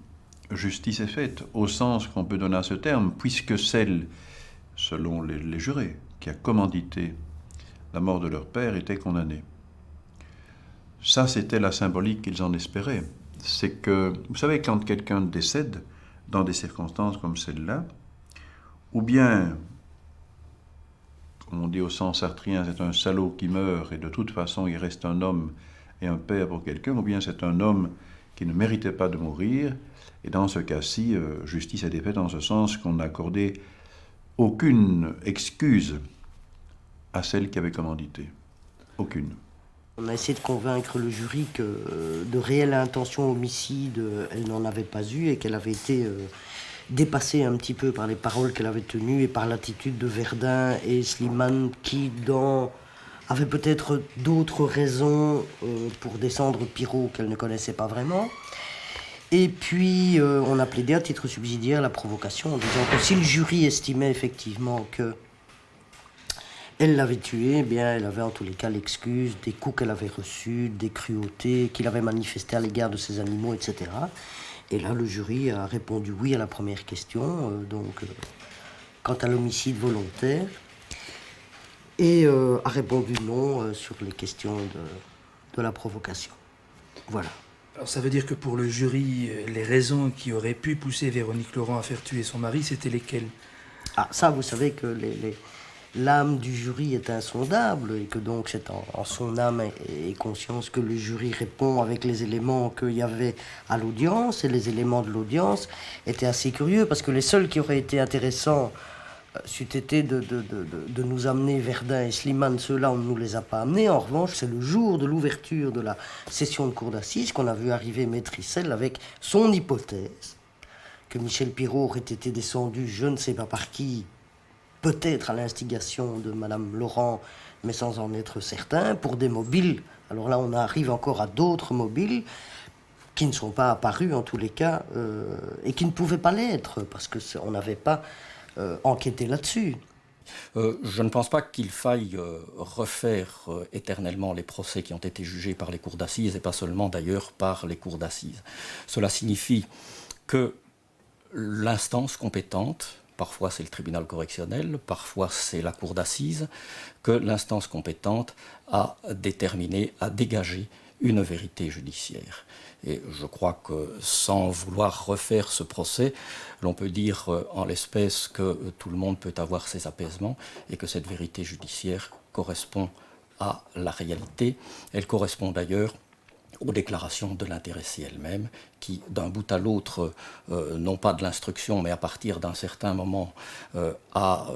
justice est faite, au sens qu'on peut donner à ce terme, puisque celle, selon les jurés, qui a commandité la mort de leur père était condamnée. Ça, c'était la symbolique qu'ils en espéraient. C'est que, vous savez, quand quelqu'un décède dans des circonstances comme celle-là, ou bien, comme on dit au sens sartrien, c'est un salaud qui meurt et de toute façon il reste un homme et un père pour quelqu'un, ou bien c'est un homme qui ne méritait pas de mourir, et dans ce cas-ci, justice a été faite dans ce sens qu'on n'a accordé aucune excuse à celle qui avait commandité. Aucune. On a essayé de convaincre le jury que de réelle intention homicide, elle n'en avait pas eu et qu'elle avait été dépassée un petit peu par les paroles qu'elle avait tenues et par l'attitude de Verdun et Slimane qui, avaient peut-être d'autres raisons pour descendre Pirot qu'elle ne connaissait pas vraiment. Et puis, on a plaidé à titre subsidiaire la provocation en disant que si le jury estimait effectivement que elle l'avait tué, eh bien, elle avait en tous les cas l'excuse des coups qu'elle avait reçus, des cruautés qu'il avait manifestées à l'égard de ses animaux, etc. Et là, le jury a répondu oui à la première question, quant à l'homicide volontaire, et a répondu non sur les questions de la provocation. Voilà. Alors ça veut dire que pour le jury, les raisons qui auraient pu pousser Véronique Laurent à faire tuer son mari, c'était lesquelles? Ah, ça, vous savez que l'âme du jury est insondable et que donc c'est en son âme et conscience que le jury répond avec les éléments qu'il y avait à l'audience, et les éléments de l'audience étaient assez curieux parce que les seuls qui auraient été intéressants c'eût été de nous amener Verdun et Slimane. Ceux-là, on ne nous les a pas amenés. En revanche, c'est le jour de l'ouverture de la session de cour d'assises qu'on a vu arriver Maître Issel avec son hypothèse que Michel Pirot aurait été descendu, je ne sais pas par qui, peut-être à l'instigation de Madame Laurent, mais sans en être certain, pour des mobiles. Alors là, on arrive encore à d'autres mobiles qui ne sont pas apparus en tous les cas, et qui ne pouvaient pas l'être, parce qu'on n'avait pas enquêté là-dessus. Je ne pense pas qu'il faille refaire éternellement les procès qui ont été jugés par les cours d'assises, et pas seulement d'ailleurs par les cours d'assises. Cela signifie que l'instance compétente, parfois c'est le tribunal correctionnel, parfois c'est la cour d'assises, que l'instance compétente a déterminé, a dégagé une vérité judiciaire. Et je crois que sans vouloir refaire ce procès, l'on peut dire en l'espèce que tout le monde peut avoir ses apaisements et que cette vérité judiciaire correspond à la réalité. Elle correspond d'ailleurs aux déclarations de l'intéressée elle-même, qui d'un bout à l'autre, non pas de l'instruction, mais à partir d'un certain moment, a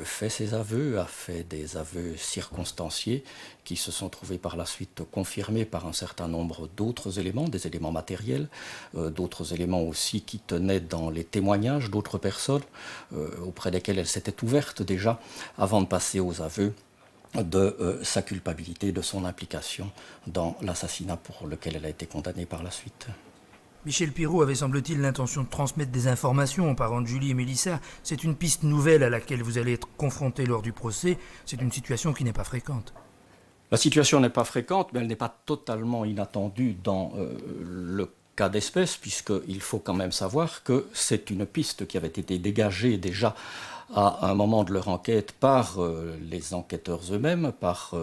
fait ses aveux, a fait des aveux circonstanciés, qui se sont trouvés par la suite confirmés par un certain nombre d'autres éléments, des éléments matériels, d'autres éléments aussi qui tenaient dans les témoignages d'autres personnes, auprès desquelles elle s'était ouverte déjà, avant de passer aux aveux de sa culpabilité, de son implication dans l'assassinat pour lequel elle a été condamnée par la suite. Michel Pirot avait, semble-t-il, l'intention de transmettre des informations aux parents de Julie et Mélissa. C'est une piste nouvelle à laquelle vous allez être confrontés lors du procès. C'est une situation qui n'est pas fréquente. La situation n'est pas fréquente, mais elle n'est pas totalement inattendue dans le cas d'espèce, puisqu'il faut quand même savoir que c'est une piste qui avait été dégagée déjà à un moment de leur enquête par les enquêteurs eux-mêmes, par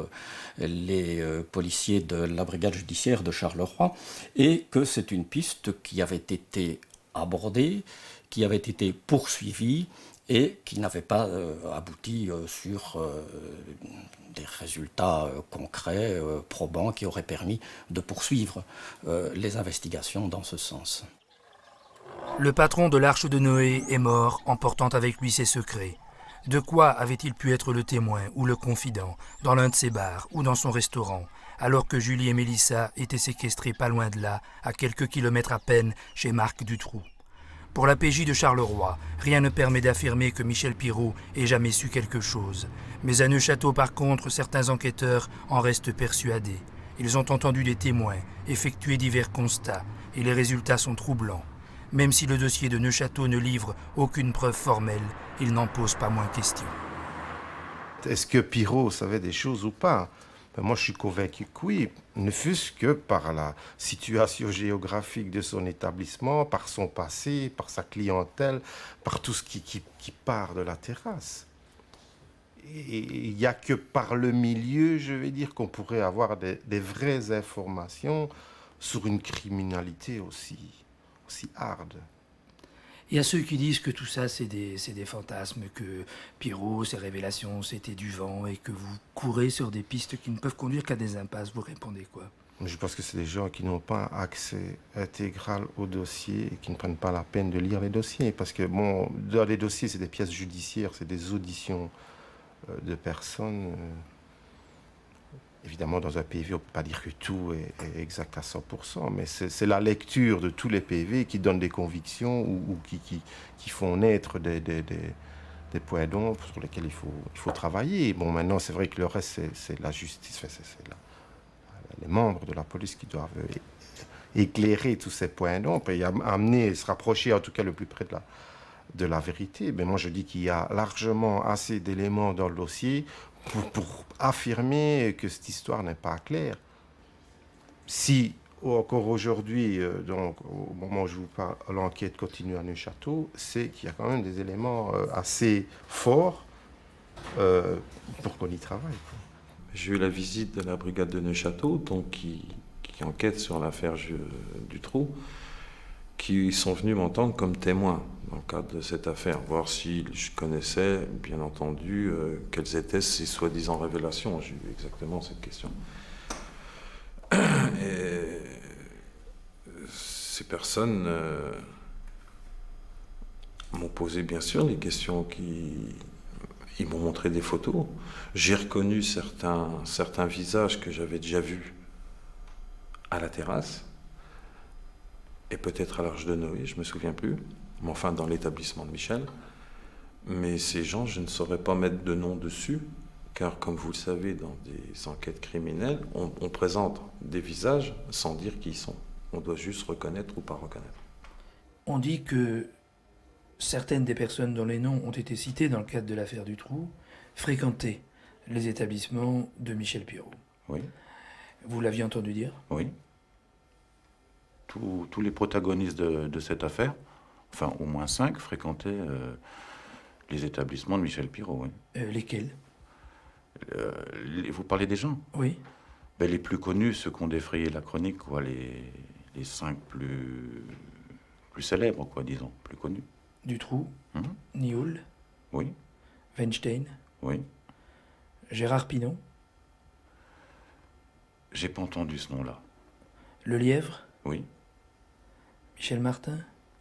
les policiers de la brigade judiciaire de Charleroi, et que c'est une piste qui avait été abordée, qui avait été poursuivie et qui n'avait pas abouti sur des résultats concrets, probants, qui auraient permis de poursuivre les investigations dans ce sens. Le patron de l'Arche de Noé est mort, emportant avec lui ses secrets. De quoi avait-il pu être le témoin ou le confident dans l'un de ses bars ou dans son restaurant, alors que Julie et Mélissa étaient séquestrées pas loin de là, à quelques kilomètres à peine, chez Marc Dutroux? Pour la PJ de Charleroi, rien ne permet d'affirmer que Michel Pirot ait jamais su quelque chose. Mais à Neufchâteau, par contre, certains enquêteurs en restent persuadés. Ils ont entendu des témoins, effectué divers constats, et les résultats sont troublants. Même si le dossier de Neufchâteau ne livre aucune preuve formelle, il n'en pose pas moins question. Est-ce que Pirot savait des choses ou pas? Moi, je suis convaincu que oui, ne fût-ce que par la situation géographique de son établissement, par son passé, par sa clientèle, par tout ce qui part de la terrasse. Et il n'y a que par le milieu, je vais dire, qu'on pourrait avoir des vraies informations sur une criminalité aussi hard. Il y a ceux qui disent que tout ça, c'est des fantasmes, que Pirot, ses révélations, c'était du vent, et que vous courez sur des pistes qui ne peuvent conduire qu'à des impasses. Vous répondez quoi? Je pense que c'est des gens qui n'ont pas accès intégral au dossier et qui ne prennent pas la peine de lire les dossiers. Parce que, bon, dans les dossiers, c'est des pièces judiciaires, c'est des auditions de personnes. Évidemment, dans un PV, on ne peut pas dire que tout est exact à 100%, mais c'est la lecture de tous les PV qui donne des convictions ou qui font naître des points d'ombre sur lesquels il faut travailler. Bon, maintenant, c'est vrai que le reste, c'est la justice, c'est les membres de la police qui doivent éclairer tous ces points d'ombre et amener, se rapprocher en tout cas le plus près de la vérité. Mais moi, je dis qu'il y a largement assez d'éléments dans le dossier pour affirmer que cette histoire n'est pas claire. Si, encore aujourd'hui, donc au moment où je vous parle, l'enquête continue à Neufchâteau, c'est qu'il y a quand même des éléments assez forts pour qu'on y travaille. J'ai eu la visite de la brigade de Neufchâteau, donc qui enquête sur l'affaire Dutroux, qui sont venus m'entendre comme témoin dans le cadre de cette affaire, voir si je connaissais, bien entendu, quelles étaient ces soi-disant révélations. J'ai eu exactement cette question. Et ces personnes m'ont posé, bien sûr, des questions Ils m'ont montré des photos. J'ai reconnu certains visages que j'avais déjà vus à la terrasse, et peut-être à l'Arche de Noé, je ne me souviens plus, mais enfin dans l'établissement de Michel. Mais ces gens, je ne saurais pas mettre de nom dessus, car comme vous le savez, dans des enquêtes criminelles, on présente des visages sans dire qui ils sont. On doit juste reconnaître ou pas reconnaître. On dit que certaines des personnes dont les noms ont été cités dans le cadre de l'affaire Dutroux fréquentaient les établissements de Michel Pirot. Oui. Vous l'aviez entendu dire? Oui. Tous les protagonistes de cette affaire, enfin au moins 5, fréquentaient les établissements de Michel Pirot. Oui. Lesquels? Vous parlez des gens? Oui. Ben, les plus connus, ceux qui ont défrayé la chronique, quoi, les 5 plus célèbres, quoi, disons, plus connus. Dutroux, Nioul, oui. Weinstein, oui. Gérard Pinon. J'ai pas entendu ce nom-là. Le Lièvre, oui. Michel Martin,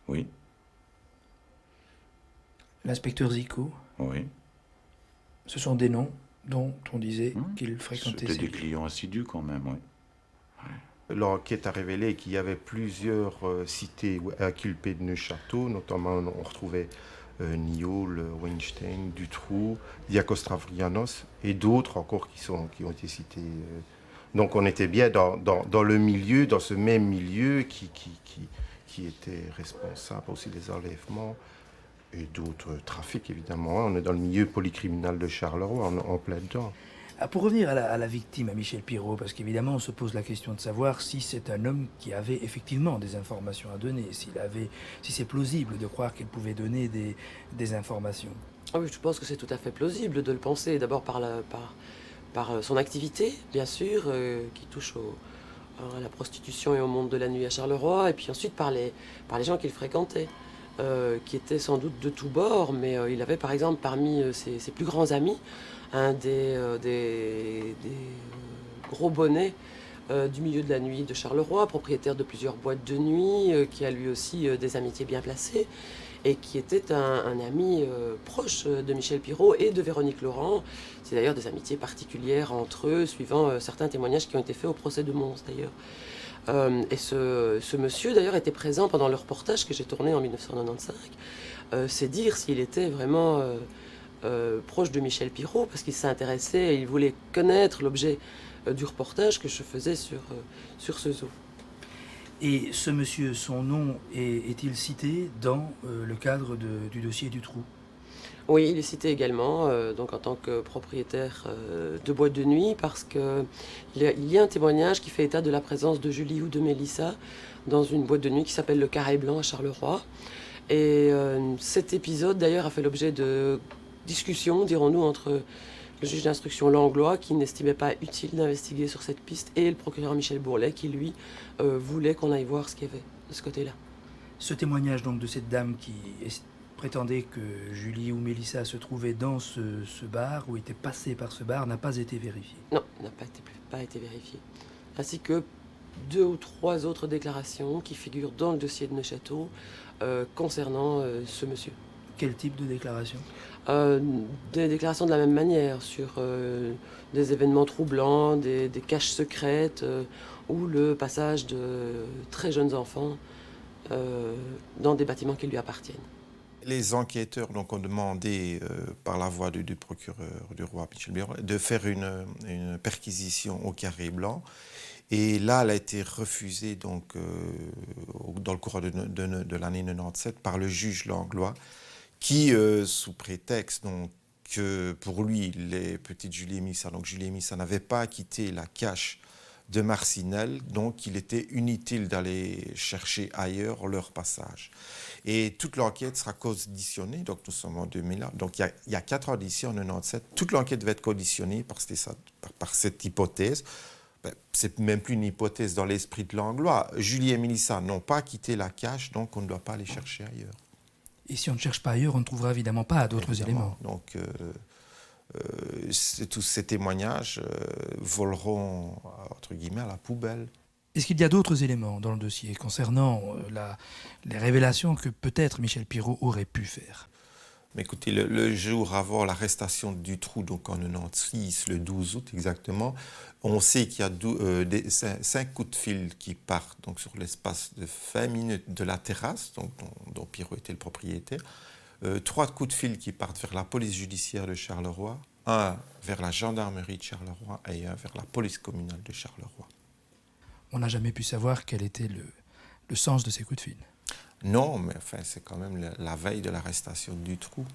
oui. L'inspecteur Zico, oui. Ce sont des noms dont on disait qu'ils fréquentaient. C'était des clients assidus quand même, oui. L'enquête a révélé qu'il y avait plusieurs cités inculpées de Neufchâteau, notamment on retrouvait Nioul, Weinstein, Dutroux, Diakos-Stavrianos et d'autres encore qui ont été cités. Donc on était bien dans le milieu, dans ce même milieu qui était responsable aussi des enlèvements et d'autres trafics évidemment. On est dans le milieu polycriminel de Charleroi, en plein dedans. Pour revenir à la victime, à Michel Pirot, parce qu'évidemment on se pose la question de savoir si c'est un homme qui avait effectivement des informations à donner, si c'est plausible de croire qu'il pouvait donner des informations. Ah oui, je pense que c'est tout à fait plausible de le penser, d'abord par son activité, bien sûr, qui touche à la prostitution et au monde de la nuit à Charleroi, et puis ensuite par les gens qu'il fréquentait, qui étaient sans doute de tous bords, mais il avait par exemple parmi ses plus grands amis un des gros bonnets du milieu de la nuit de Charleroi, propriétaire de plusieurs boîtes de nuit, qui a lui aussi des amitiés bien placées. et qui était un ami proche de Michel Pirot et de Véronique Laurent. C'est d'ailleurs des amitiés particulières entre eux, suivant certains témoignages qui ont été faits au procès de Mons d'ailleurs. Et ce monsieur d'ailleurs était présent pendant le reportage que j'ai tourné en 1995. C'est dire s'il était vraiment proche de Michel Pirot, parce qu'il s'intéressait et il voulait connaître l'objet du reportage que je faisais sur ce zoo. Et ce monsieur, son nom est-il cité dans le cadre du dossier du trou? Oui, il est cité également, donc en tant que propriétaire de boîte de nuit, parce qu'il y a un témoignage qui fait état de la présence de Julie ou de Mélissa dans une boîte de nuit qui s'appelle le Carré Blanc à Charleroi. Et cet épisode d'ailleurs a fait l'objet de discussions, dirons-nous, entre le juge d'instruction Langlois, qui n'estimait pas utile d'investiguer sur cette piste, et le procureur Michel Bourlet, qui lui voulait qu'on aille voir ce qu'il y avait de ce côté-là. Ce témoignage donc de cette dame qui prétendait que Julie ou Mélissa se trouvaient dans ce bar, ou étaient passées par ce bar, n'a pas été vérifié? Non, n'a pas été vérifié. Ainsi que 2 ou 3 autres déclarations qui figurent dans le dossier de Neuchâteau concernant ce monsieur. Quel type de déclaration? Des déclarations de la même manière, sur des événements troublants, des caches secrètes, ou le passage de très jeunes enfants dans des bâtiments qui lui appartiennent. Les enquêteurs donc, ont demandé, par la voix du procureur du roi Michel Pirot, de faire une perquisition au Carré Blanc. Et là, elle a été refusée donc, dans le courant de l'année 97 par le juge Langlois, qui, sous prétexte donc, que pour lui, les petites Julie et Mélissa, donc Julie et Mélissa n'avaient pas quitté la cache de Marcinelle, donc il était inutile d'aller chercher ailleurs leur passage. Et toute l'enquête sera conditionnée, donc nous sommes en 2001, donc il y a 4 auditions en 97, toute l'enquête va être conditionnée par cette hypothèse. C'est même plus une hypothèse dans l'esprit de Langlois. Julie et Mélissa n'ont pas quitté la cache, donc on ne doit pas les chercher ailleurs. Et si on ne cherche pas ailleurs, on ne trouvera évidemment pas d'autres éléments. Donc, tous ces témoignages voleront, entre guillemets, à la poubelle. Est-ce qu'il y a d'autres éléments dans le dossier concernant les révélations que peut-être Michel Pirot aurait pu faire? Mais écoutez, le jour avant l'arrestation du trou, donc en 96, le 12 août exactement, on sait qu'il y a 5 coups de fil qui partent donc, sur l'espace de 20 minutes de la terrasse, donc, dont Pirot était le propriétaire. 3 coups de fil qui partent vers la police judiciaire de Charleroi, un vers la gendarmerie de Charleroi et un vers la police communale de Charleroi. On n'a jamais pu savoir quel était le sens de ces coups de fil. Non, mais enfin, c'est quand même la veille de l'arrestation du trou.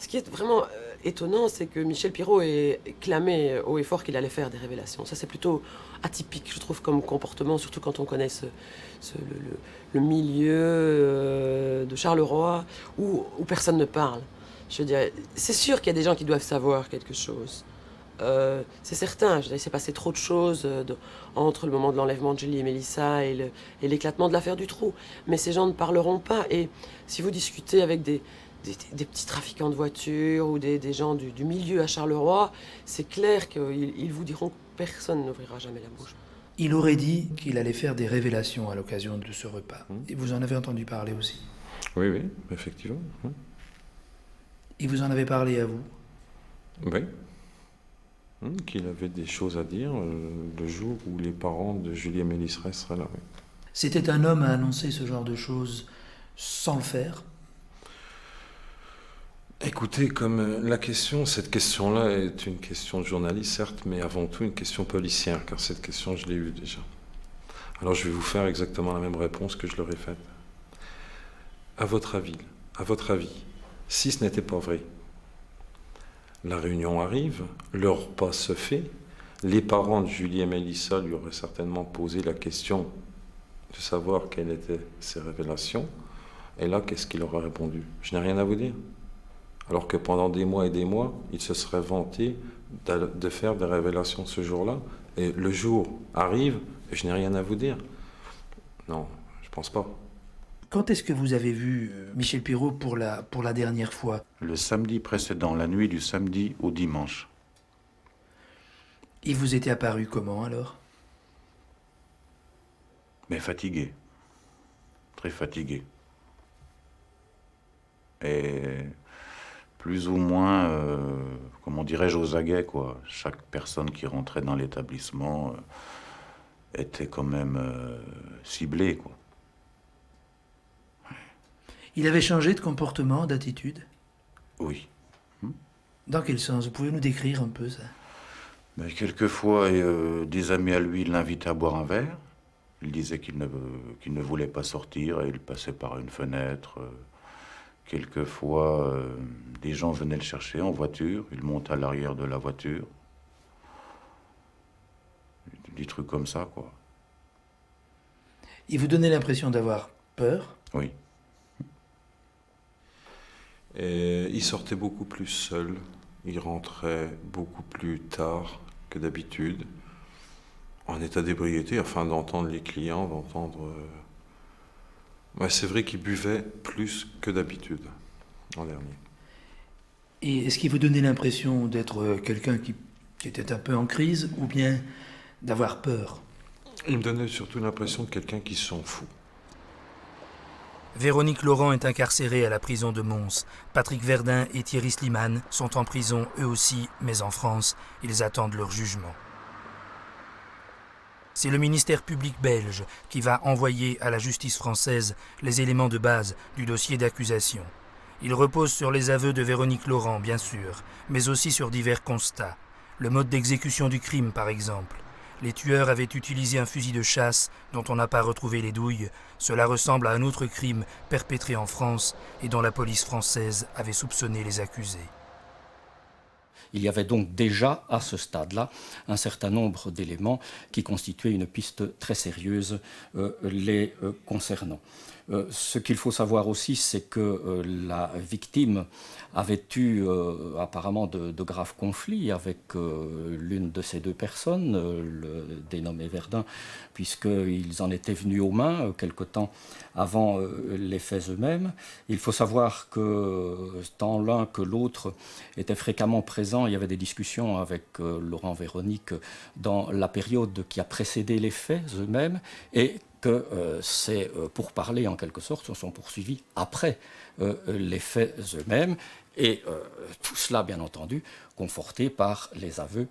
Ce qui est vraiment étonnant, c'est que Michel Pirot ait clamé haut et fort qu'il allait faire des révélations. Ça, c'est plutôt atypique, je trouve, comme comportement, surtout quand on connaît le milieu de Charleroi où personne ne parle. Je veux dire, c'est sûr qu'il y a des gens qui doivent savoir quelque chose. C'est certain, il s'est passé trop de choses entre le moment de l'enlèvement de Julie et Mélissa et l'éclatement de l'affaire du trou. Mais ces gens ne parleront pas. Et si vous discutez avec des petits trafiquants de voitures ou des gens du milieu à Charleroi, c'est clair qu'ils vous diront que personne n'ouvrira jamais la bouche. Il aurait dit qu'il allait faire des révélations à l'occasion de ce repas. Et vous en avez entendu parler aussi? Oui, oui, effectivement. Oui. Et vous en avez parlé à vous? Oui. Qu'il avait des choses à dire le jour où les parents de Julie et Mélissa seraient là. Oui. C'était un homme à annoncer ce genre de choses sans le faire? Écoutez, comme cette question-là est une question de journaliste, certes, mais avant tout une question policière, car cette question, je l'ai eue déjà. Alors je vais vous faire exactement la même réponse que je leur ai faite. À votre avis, si ce n'était pas vrai, la réunion arrive, le repas se fait, les parents de Julie et Mélissa lui auraient certainement posé la question de savoir quelles étaient ces révélations, et là, qu'est-ce qu'il aurait répondu? Je n'ai rien à vous dire. Alors que pendant des mois et des mois, il se serait vanté de faire des révélations ce jour-là, et le jour arrive, et je n'ai rien à vous dire. Non, je pense pas. Quand est-ce que vous avez vu Michel Pirot pour la dernière fois? Le samedi précédent, la nuit du samedi au dimanche. Il vous était apparu comment alors? Mais fatigué. Très fatigué. Et plus ou moins, comment dirais-je, aux aguets, quoi. Chaque personne qui rentrait dans l'établissement était quand même ciblée, quoi. Il avait changé de comportement, d'attitude? Oui. Dans quel sens? Vous pouvez nous décrire un peu ça? Mais quelquefois, des amis à lui l'invitaient à boire un verre. Il disait qu'il ne voulait pas sortir et il passait par une fenêtre. Quelquefois, des gens venaient le chercher en voiture. Il montait à l'arrière de la voiture. Des trucs comme ça, quoi. Il vous donnait l'impression d'avoir peur? Oui. Et il sortait beaucoup plus seul. Il rentrait beaucoup plus tard que d'habitude, en état d'ébriété, afin d'entendre les clients, d'entendre... Ouais, c'est vrai qu'il buvait plus que d'habitude, en dernier. Et est-ce qu'il vous donnait l'impression d'être quelqu'un qui était un peu en crise, ou bien d'avoir peur? Il me donnait surtout l'impression de quelqu'un qui s'en fout. Véronique Laurent est incarcérée à la prison de Mons. Patrick Verdun et Thierry Slimane sont en prison eux aussi, mais en France. Ils attendent leur jugement. C'est le ministère public belge qui va envoyer à la justice française les éléments de base du dossier d'accusation. Il repose sur les aveux de Véronique Laurent, bien sûr, mais aussi sur divers constats. Le mode d'exécution du crime, par exemple. Les tueurs avaient utilisé un fusil de chasse dont on n'a pas retrouvé les douilles. Cela ressemble à un autre crime perpétré en France et dont la police française avait soupçonné les accusés. Il y avait donc déjà, à ce stade-là, un certain nombre d'éléments qui constituaient une piste très sérieuse les concernant. Ce qu'il faut savoir aussi, c'est que la victime avait eu apparemment de graves conflits avec l'une de ces deux personnes, le dénommé Verdun, puisqu'ils en étaient venus aux mains quelque temps avant les faits eux-mêmes. Il faut savoir que tant l'un que l'autre étaient fréquemment présents. Il y avait des discussions avec Laurent Véronique dans la période qui a précédé les faits eux-mêmes, et que ces pourparlers, en quelque sorte, se sont poursuivis après les faits eux-mêmes, et tout cela, bien entendu, conforté par les aveux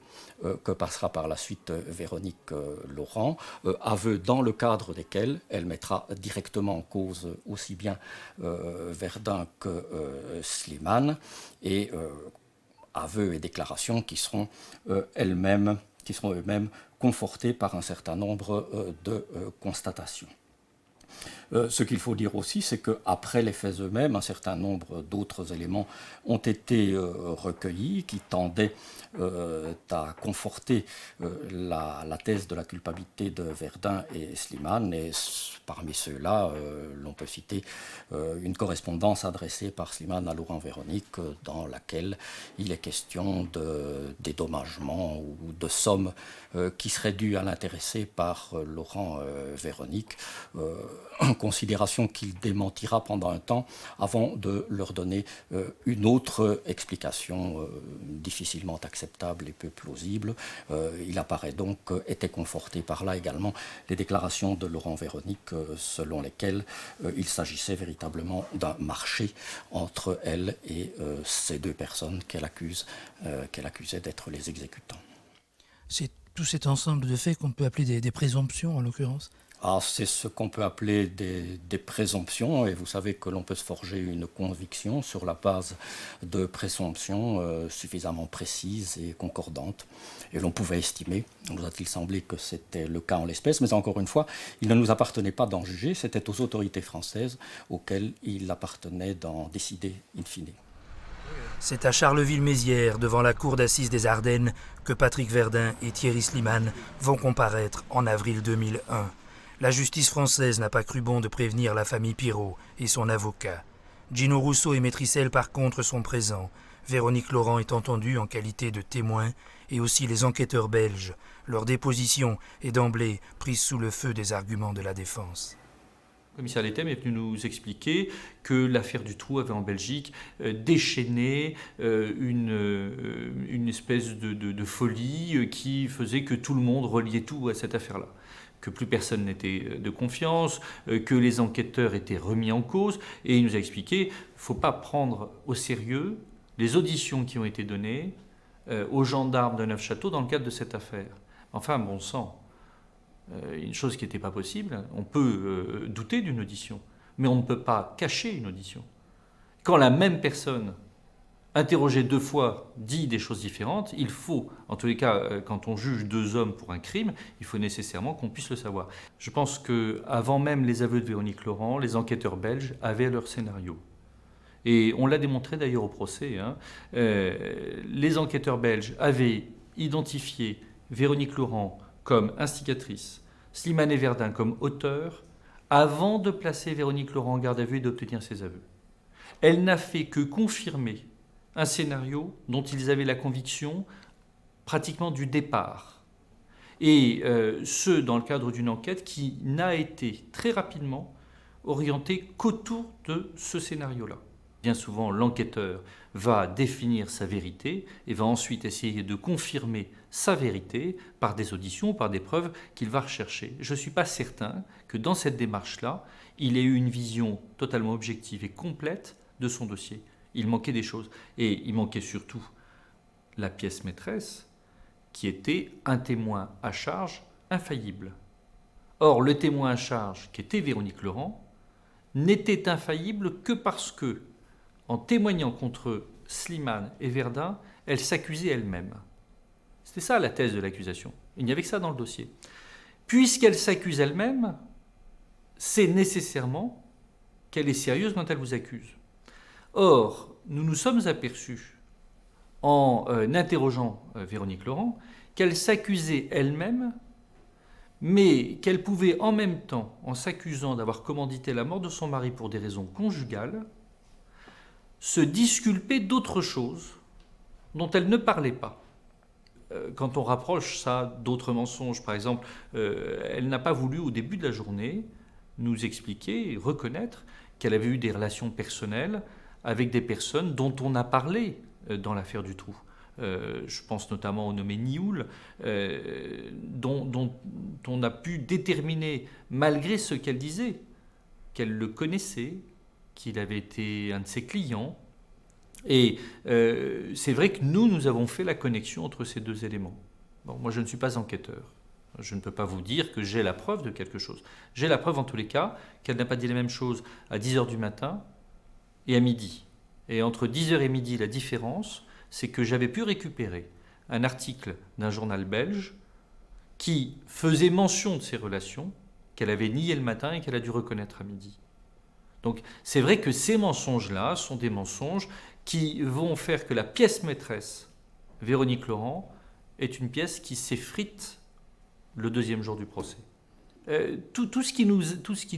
que passera par la suite Véronique Laurent, aveux dans le cadre desquels elle mettra directement en cause aussi bien Verdun que Slimane, et aveux et déclarations qui seront eux-mêmes confortés par un certain nombre de constatations. Ce qu'il faut dire aussi, c'est qu'après les faits eux-mêmes, un certain nombre d'autres éléments ont été recueillis qui tendaient à conforter la thèse de la culpabilité de Verdun et Slimane. Et parmi ceux-là, l'on peut citer une correspondance adressée par Slimane à Laurent Véronique, dans laquelle il est question de dédommagement ou de sommes qui seraient dues à l'intéressé par Laurent Véronique. Considération qu'il démentira pendant un temps avant de leur donner une autre explication difficilement acceptable et peu plausible. Il apparaît donc qu'étaient confortées par là également les déclarations de Laurent Véronique selon lesquelles il s'agissait véritablement d'un marché entre elle et ces deux personnes qu'elle accusait d'être les exécutants. C'est tout cet ensemble de faits qu'on peut appeler des présomptions, en l'occurrence? C'est ce qu'on peut appeler des présomptions, et vous savez que l'on peut se forger une conviction sur la base de présomptions suffisamment précises et concordantes. Et l'on pouvait estimer, nous a-t-il semblé que c'était le cas en l'espèce, mais encore une fois, il ne nous appartenait pas d'en juger, c'était aux autorités françaises auxquelles il appartenait d'en décider in fine. C'est à Charleville-Mézières, devant la cour d'assises des Ardennes, que Patrick Verdun et Thierry Slimane vont comparaître en avril 2001. La justice française n'a pas cru bon de prévenir la famille Pirot et son avocat. Gino Rousseau et Maîtrissel, par contre, sont présents. Véronique Laurent est entendue en qualité de témoin, et aussi les enquêteurs belges. Leur déposition est d'emblée prise sous le feu des arguments de la défense. Le commissaire Letem est venu nous expliquer que l'affaire du Trou avait en Belgique déchaîné une espèce de folie qui faisait que tout le monde reliait tout à cette affaire-là. que plus personne n'était de confiance, que les enquêteurs étaient remis en cause, et il nous a expliqué qu'il ne faut pas prendre au sérieux les auditions qui ont été données aux gendarmes de Neufchâteau dans le cadre de cette affaire. Enfin, bon sang, une chose qui n'était pas possible, on peut douter d'une audition, mais on ne peut pas cacher une audition. Quand la même personne, interrogée 2 fois, dit des choses différentes, il faut, en tous les cas, quand on juge 2 hommes pour un crime, il faut nécessairement qu'on puisse le savoir. Je pense qu'avant même les aveux de Véronique Laurent, les enquêteurs belges avaient leur scénario. Et on l'a démontré d'ailleurs au procès. Les enquêteurs belges avaient identifié Véronique Laurent comme instigatrice, Slimane Verdun comme auteur, avant de placer Véronique Laurent en garde à vue et d'obtenir ses aveux. Elle n'a fait que confirmer un scénario dont ils avaient la conviction pratiquement du départ. Et ce, dans le cadre d'une enquête qui n'a été très rapidement orientée qu'autour de ce scénario-là. Bien souvent, l'enquêteur va définir sa vérité et va ensuite essayer de confirmer sa vérité par des auditions, par des preuves qu'il va rechercher. Je ne suis pas certain que dans cette démarche-là, il ait eu une vision totalement objective et complète de son dossier. Il manquait des choses. Et il manquait surtout la pièce maîtresse, qui était un témoin à charge infaillible. Or, le témoin à charge, qui était Véronique Laurent, n'était infaillible que parce que, en témoignant contre Slimane et Verdun, elle s'accusait elle-même. C'était ça la thèse de l'accusation. Il n'y avait que ça dans le dossier. Puisqu'elle s'accuse elle-même, c'est nécessairement qu'elle est sérieuse quand elle vous accuse. Or, nous nous sommes aperçus, en interrogeant Véronique Laurent, qu'elle s'accusait elle-même, mais qu'elle pouvait en même temps, en s'accusant d'avoir commandité la mort de son mari pour des raisons conjugales, se disculper d'autres choses dont elle ne parlait pas. Quand on rapproche ça d'autres mensonges, par exemple, elle n'a pas voulu au début de la journée nous expliquer et reconnaître qu'elle avait eu des relations personnelles avec des personnes dont on a parlé dans l'affaire du Trou. Je pense notamment au nommé Nioul, dont on a pu déterminer, malgré ce qu'elle disait, qu'elle le connaissait, qu'il avait été un de ses clients. Et c'est vrai que nous avons fait la connexion entre ces 2 éléments. Bon, moi, je ne suis pas enquêteur. Je ne peux pas vous dire que j'ai la preuve de quelque chose. J'ai la preuve, en tous les cas, qu'elle n'a pas dit la même chose à 10h du matin et à midi. Et entre 10h et midi, la différence, c'est que j'avais pu récupérer un article d'un journal belge qui faisait mention de ces relations, qu'elle avait nié le matin et qu'elle a dû reconnaître à midi. Donc c'est vrai que ces mensonges-là sont des mensonges qui vont faire que la pièce maîtresse, Véronique Laurent, est une pièce qui s'effrite le 2e jour du procès. Tout ce qui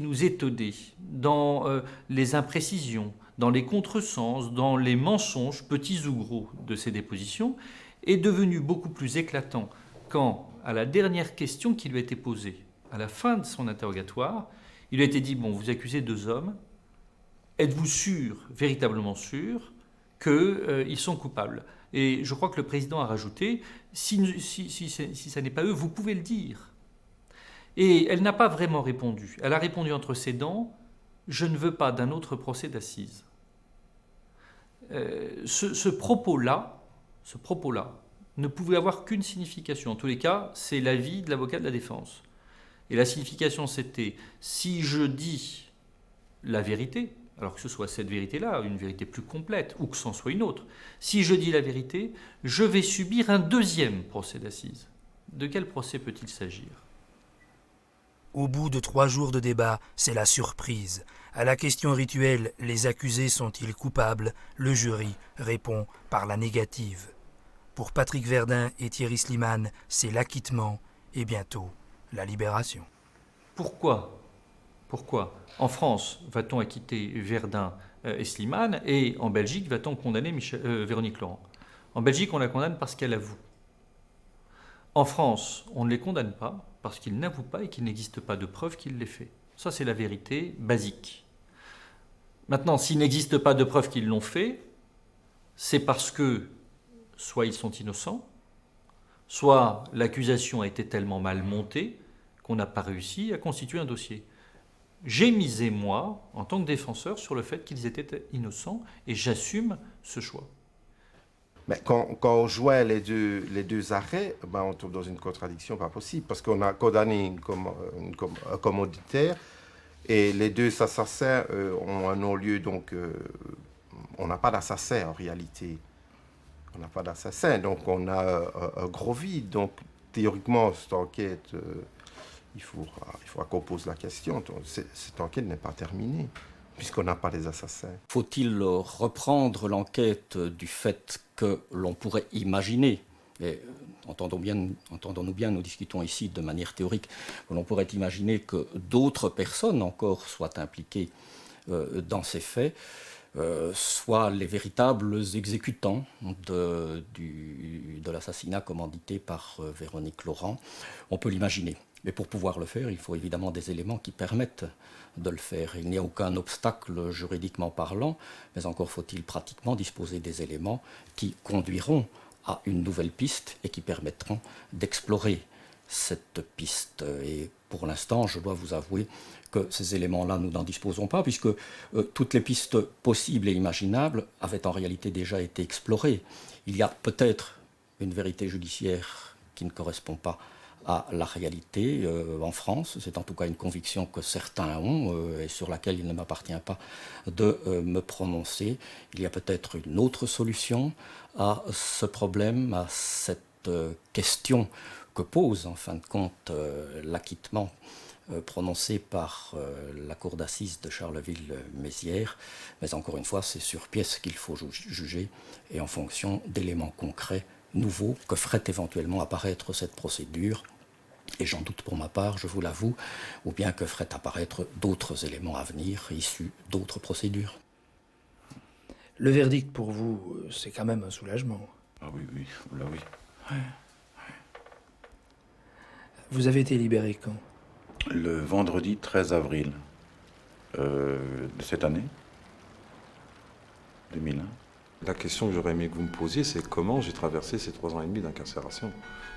nous étonnait dans les imprécisions, dans les contresens, dans les mensonges, petits ou gros, de ces dépositions, est devenu beaucoup plus éclatant quand, à la dernière question qui lui a été posée, à la fin de son interrogatoire, il lui a été dit « Bon, vous accusez 2 hommes, êtes-vous sûr, véritablement sûr, qu'ils sont coupables ?» Et je crois que le président a rajouté « Si ça n'est pas eux, vous pouvez le dire. » Et elle n'a pas vraiment répondu. Elle a répondu entre ses dents « Je ne veux pas d'un autre procès d'assises. » Ce propos-là ne pouvait avoir qu'une signification. En tous les cas, c'est l'avis de l'avocat de la défense. Et la signification, c'était « Si je dis la vérité, alors que ce soit cette vérité-là, une vérité plus complète, ou que c'en soit une autre, si je dis la vérité, je vais subir un 2e procès d'assises. » De quel procès peut-il s'agir ? Au bout de 3 jours de débat, c'est la surprise. À la question rituelle « Les accusés sont-ils coupables ?», le jury répond par la négative. Pour Patrick Verdun et Thierry Slimane, c'est l'acquittement et bientôt la libération. Pourquoi en France va-t-on acquitter Verdun et Slimane et en Belgique va-t-on condamner Véronique Laurent ? En Belgique, on la condamne parce qu'elle avoue. En France, on ne les condamne pas parce qu'ils n'avouent pas et qu'il n'existe pas de preuve qu'ils l'aient fait. Ça, c'est la vérité basique. Maintenant, s'il n'existe pas de preuve qu'ils l'ont fait, c'est parce que soit ils sont innocents, soit l'accusation a été tellement mal montée qu'on n'a pas réussi à constituer un dossier. J'ai misé, moi, en tant que défenseur, sur le fait qu'ils étaient innocents et j'assume ce choix. Mais quand on jouait les deux arrêts, ben on tombe dans une contradiction pas possible, parce qu'on a condamné un commanditaire et les deux assassins ont un non-lieu, donc on n'a pas d'assassin en réalité. On n'a pas d'assassin, donc on a un gros vide. Donc théoriquement, cette enquête, il faudra qu'on pose la question. Cette enquête n'est pas terminée, puisqu'on n'a pas les assassins. Faut-il reprendre l'enquête du fait que l'on pourrait imaginer, et entendons-nous bien, nous discutons ici de manière théorique, que l'on pourrait imaginer que d'autres personnes encore soient impliquées dans ces faits, soient les véritables exécutants de l'assassinat commandité par Véronique Laurent. On peut l'imaginer. Mais pour pouvoir le faire, il faut évidemment des éléments qui permettent de le faire. Il n'y a aucun obstacle juridiquement parlant, mais encore faut-il pratiquement disposer des éléments qui conduiront à une nouvelle piste et qui permettront d'explorer cette piste. Et pour l'instant, je dois vous avouer que ces éléments-là, nous n'en disposons pas, puisque toutes les pistes possibles et imaginables avaient en réalité déjà été explorées. Il y a peut-être une vérité judiciaire qui ne correspond pas à la réalité en France. C'est en tout cas une conviction que certains ont et sur laquelle il ne m'appartient pas de me prononcer. Il y a peut-être une autre solution à ce problème, à cette question que pose en fin de compte l'acquittement prononcé par la cour d'assises de Charleville-Mézières. Mais encore une fois, c'est sur pièce qu'il faut juger et en fonction d'éléments concrets nouveaux que ferait éventuellement apparaître cette procédure, et j'en doute pour ma part, je vous l'avoue, ou bien que ferait apparaître d'autres éléments à venir issus d'autres procédures. Le verdict pour vous, c'est quand même un soulagement. Ah oui, là oui. Ouais. Vous avez été libéré quand? Le vendredi 13 avril de cette année, 2001. La question que j'aurais aimé que vous me posiez, c'est comment j'ai traversé ces 3 ans et demi d'incarcération.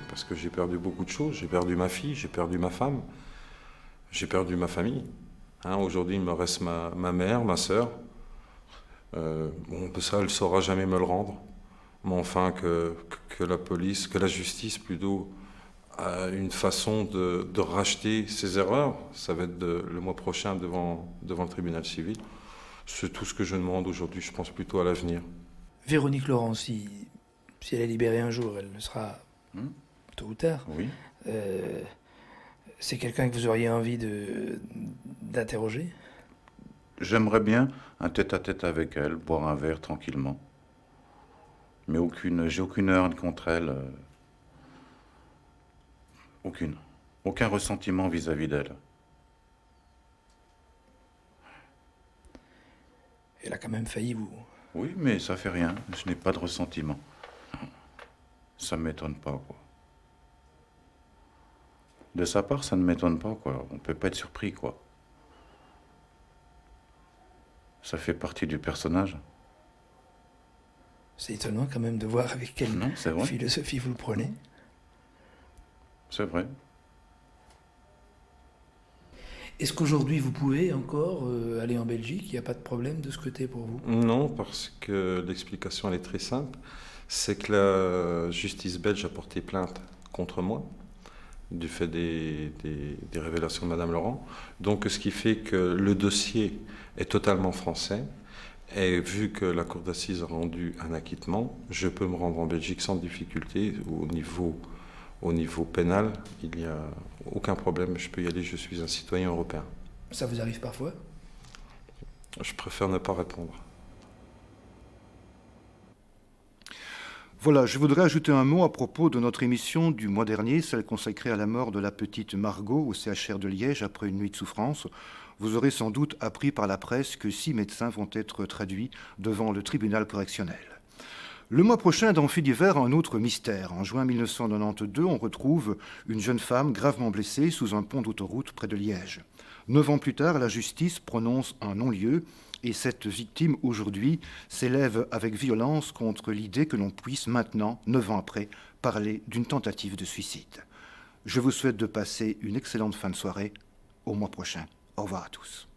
Parce que j'ai perdu beaucoup de choses. J'ai perdu ma fille, j'ai perdu ma femme, j'ai perdu ma famille. Aujourd'hui, il me reste ma mère, ma sœur. Ça, elle ne saura jamais me le rendre. Mais enfin, que la police, que la justice plutôt, a une façon de racheter ses erreurs. Ça va être le mois prochain devant le tribunal civil. C'est tout ce que je demande aujourd'hui. Je pense plutôt à l'avenir. Véronique Laurent, si elle est libérée un jour, elle le sera tôt ou tard. Oui. C'est quelqu'un que vous auriez envie d'interroger? J'aimerais bien un tête-à-tête avec elle, boire un verre tranquillement. Mais j'ai aucune haine contre elle. Aucun ressentiment vis-à-vis d'elle. Elle a quand même failli vous... Oui, mais ça fait rien. Je n'ai pas de ressentiment. Ça ne m'étonne pas, quoi. De sa part, ça ne m'étonne pas, quoi. On ne peut pas être surpris, quoi. Ça fait partie du personnage. C'est étonnant quand même de voir avec quelle philosophie vous le prenez. C'est vrai. Est-ce qu'aujourd'hui vous pouvez encore aller en Belgique? Il n'y a pas de problème de ce côté pour vous? Non, parce que l'explication elle est très simple. C'est que la justice belge a porté plainte contre moi du fait des révélations de Madame Laurent. Donc ce qui fait que le dossier est totalement français. Et vu que la cour d'assises a rendu un acquittement, je peux me rendre en Belgique sans difficulté. Au niveau pénal, il n'y a aucun problème, je peux y aller, je suis un citoyen européen. Ça vous arrive parfois? Je préfère ne pas répondre. Voilà, je voudrais ajouter un mot à propos de notre émission du mois dernier, celle consacrée à la mort de la petite Margot au CHR de Liège après une nuit de souffrance. Vous aurez sans doute appris par la presse que 6 médecins vont être traduits devant le tribunal correctionnel. Le mois prochain, dans Faits divers, un autre mystère. En juin 1992, on retrouve une jeune femme gravement blessée sous un pont d'autoroute près de Liège. 9 ans plus tard, la justice prononce un non-lieu et cette victime, aujourd'hui, s'élève avec violence contre l'idée que l'on puisse maintenant, 9 ans après, parler d'une tentative de suicide. Je vous souhaite de passer une excellente fin de soirée. Au mois prochain. Au revoir à tous.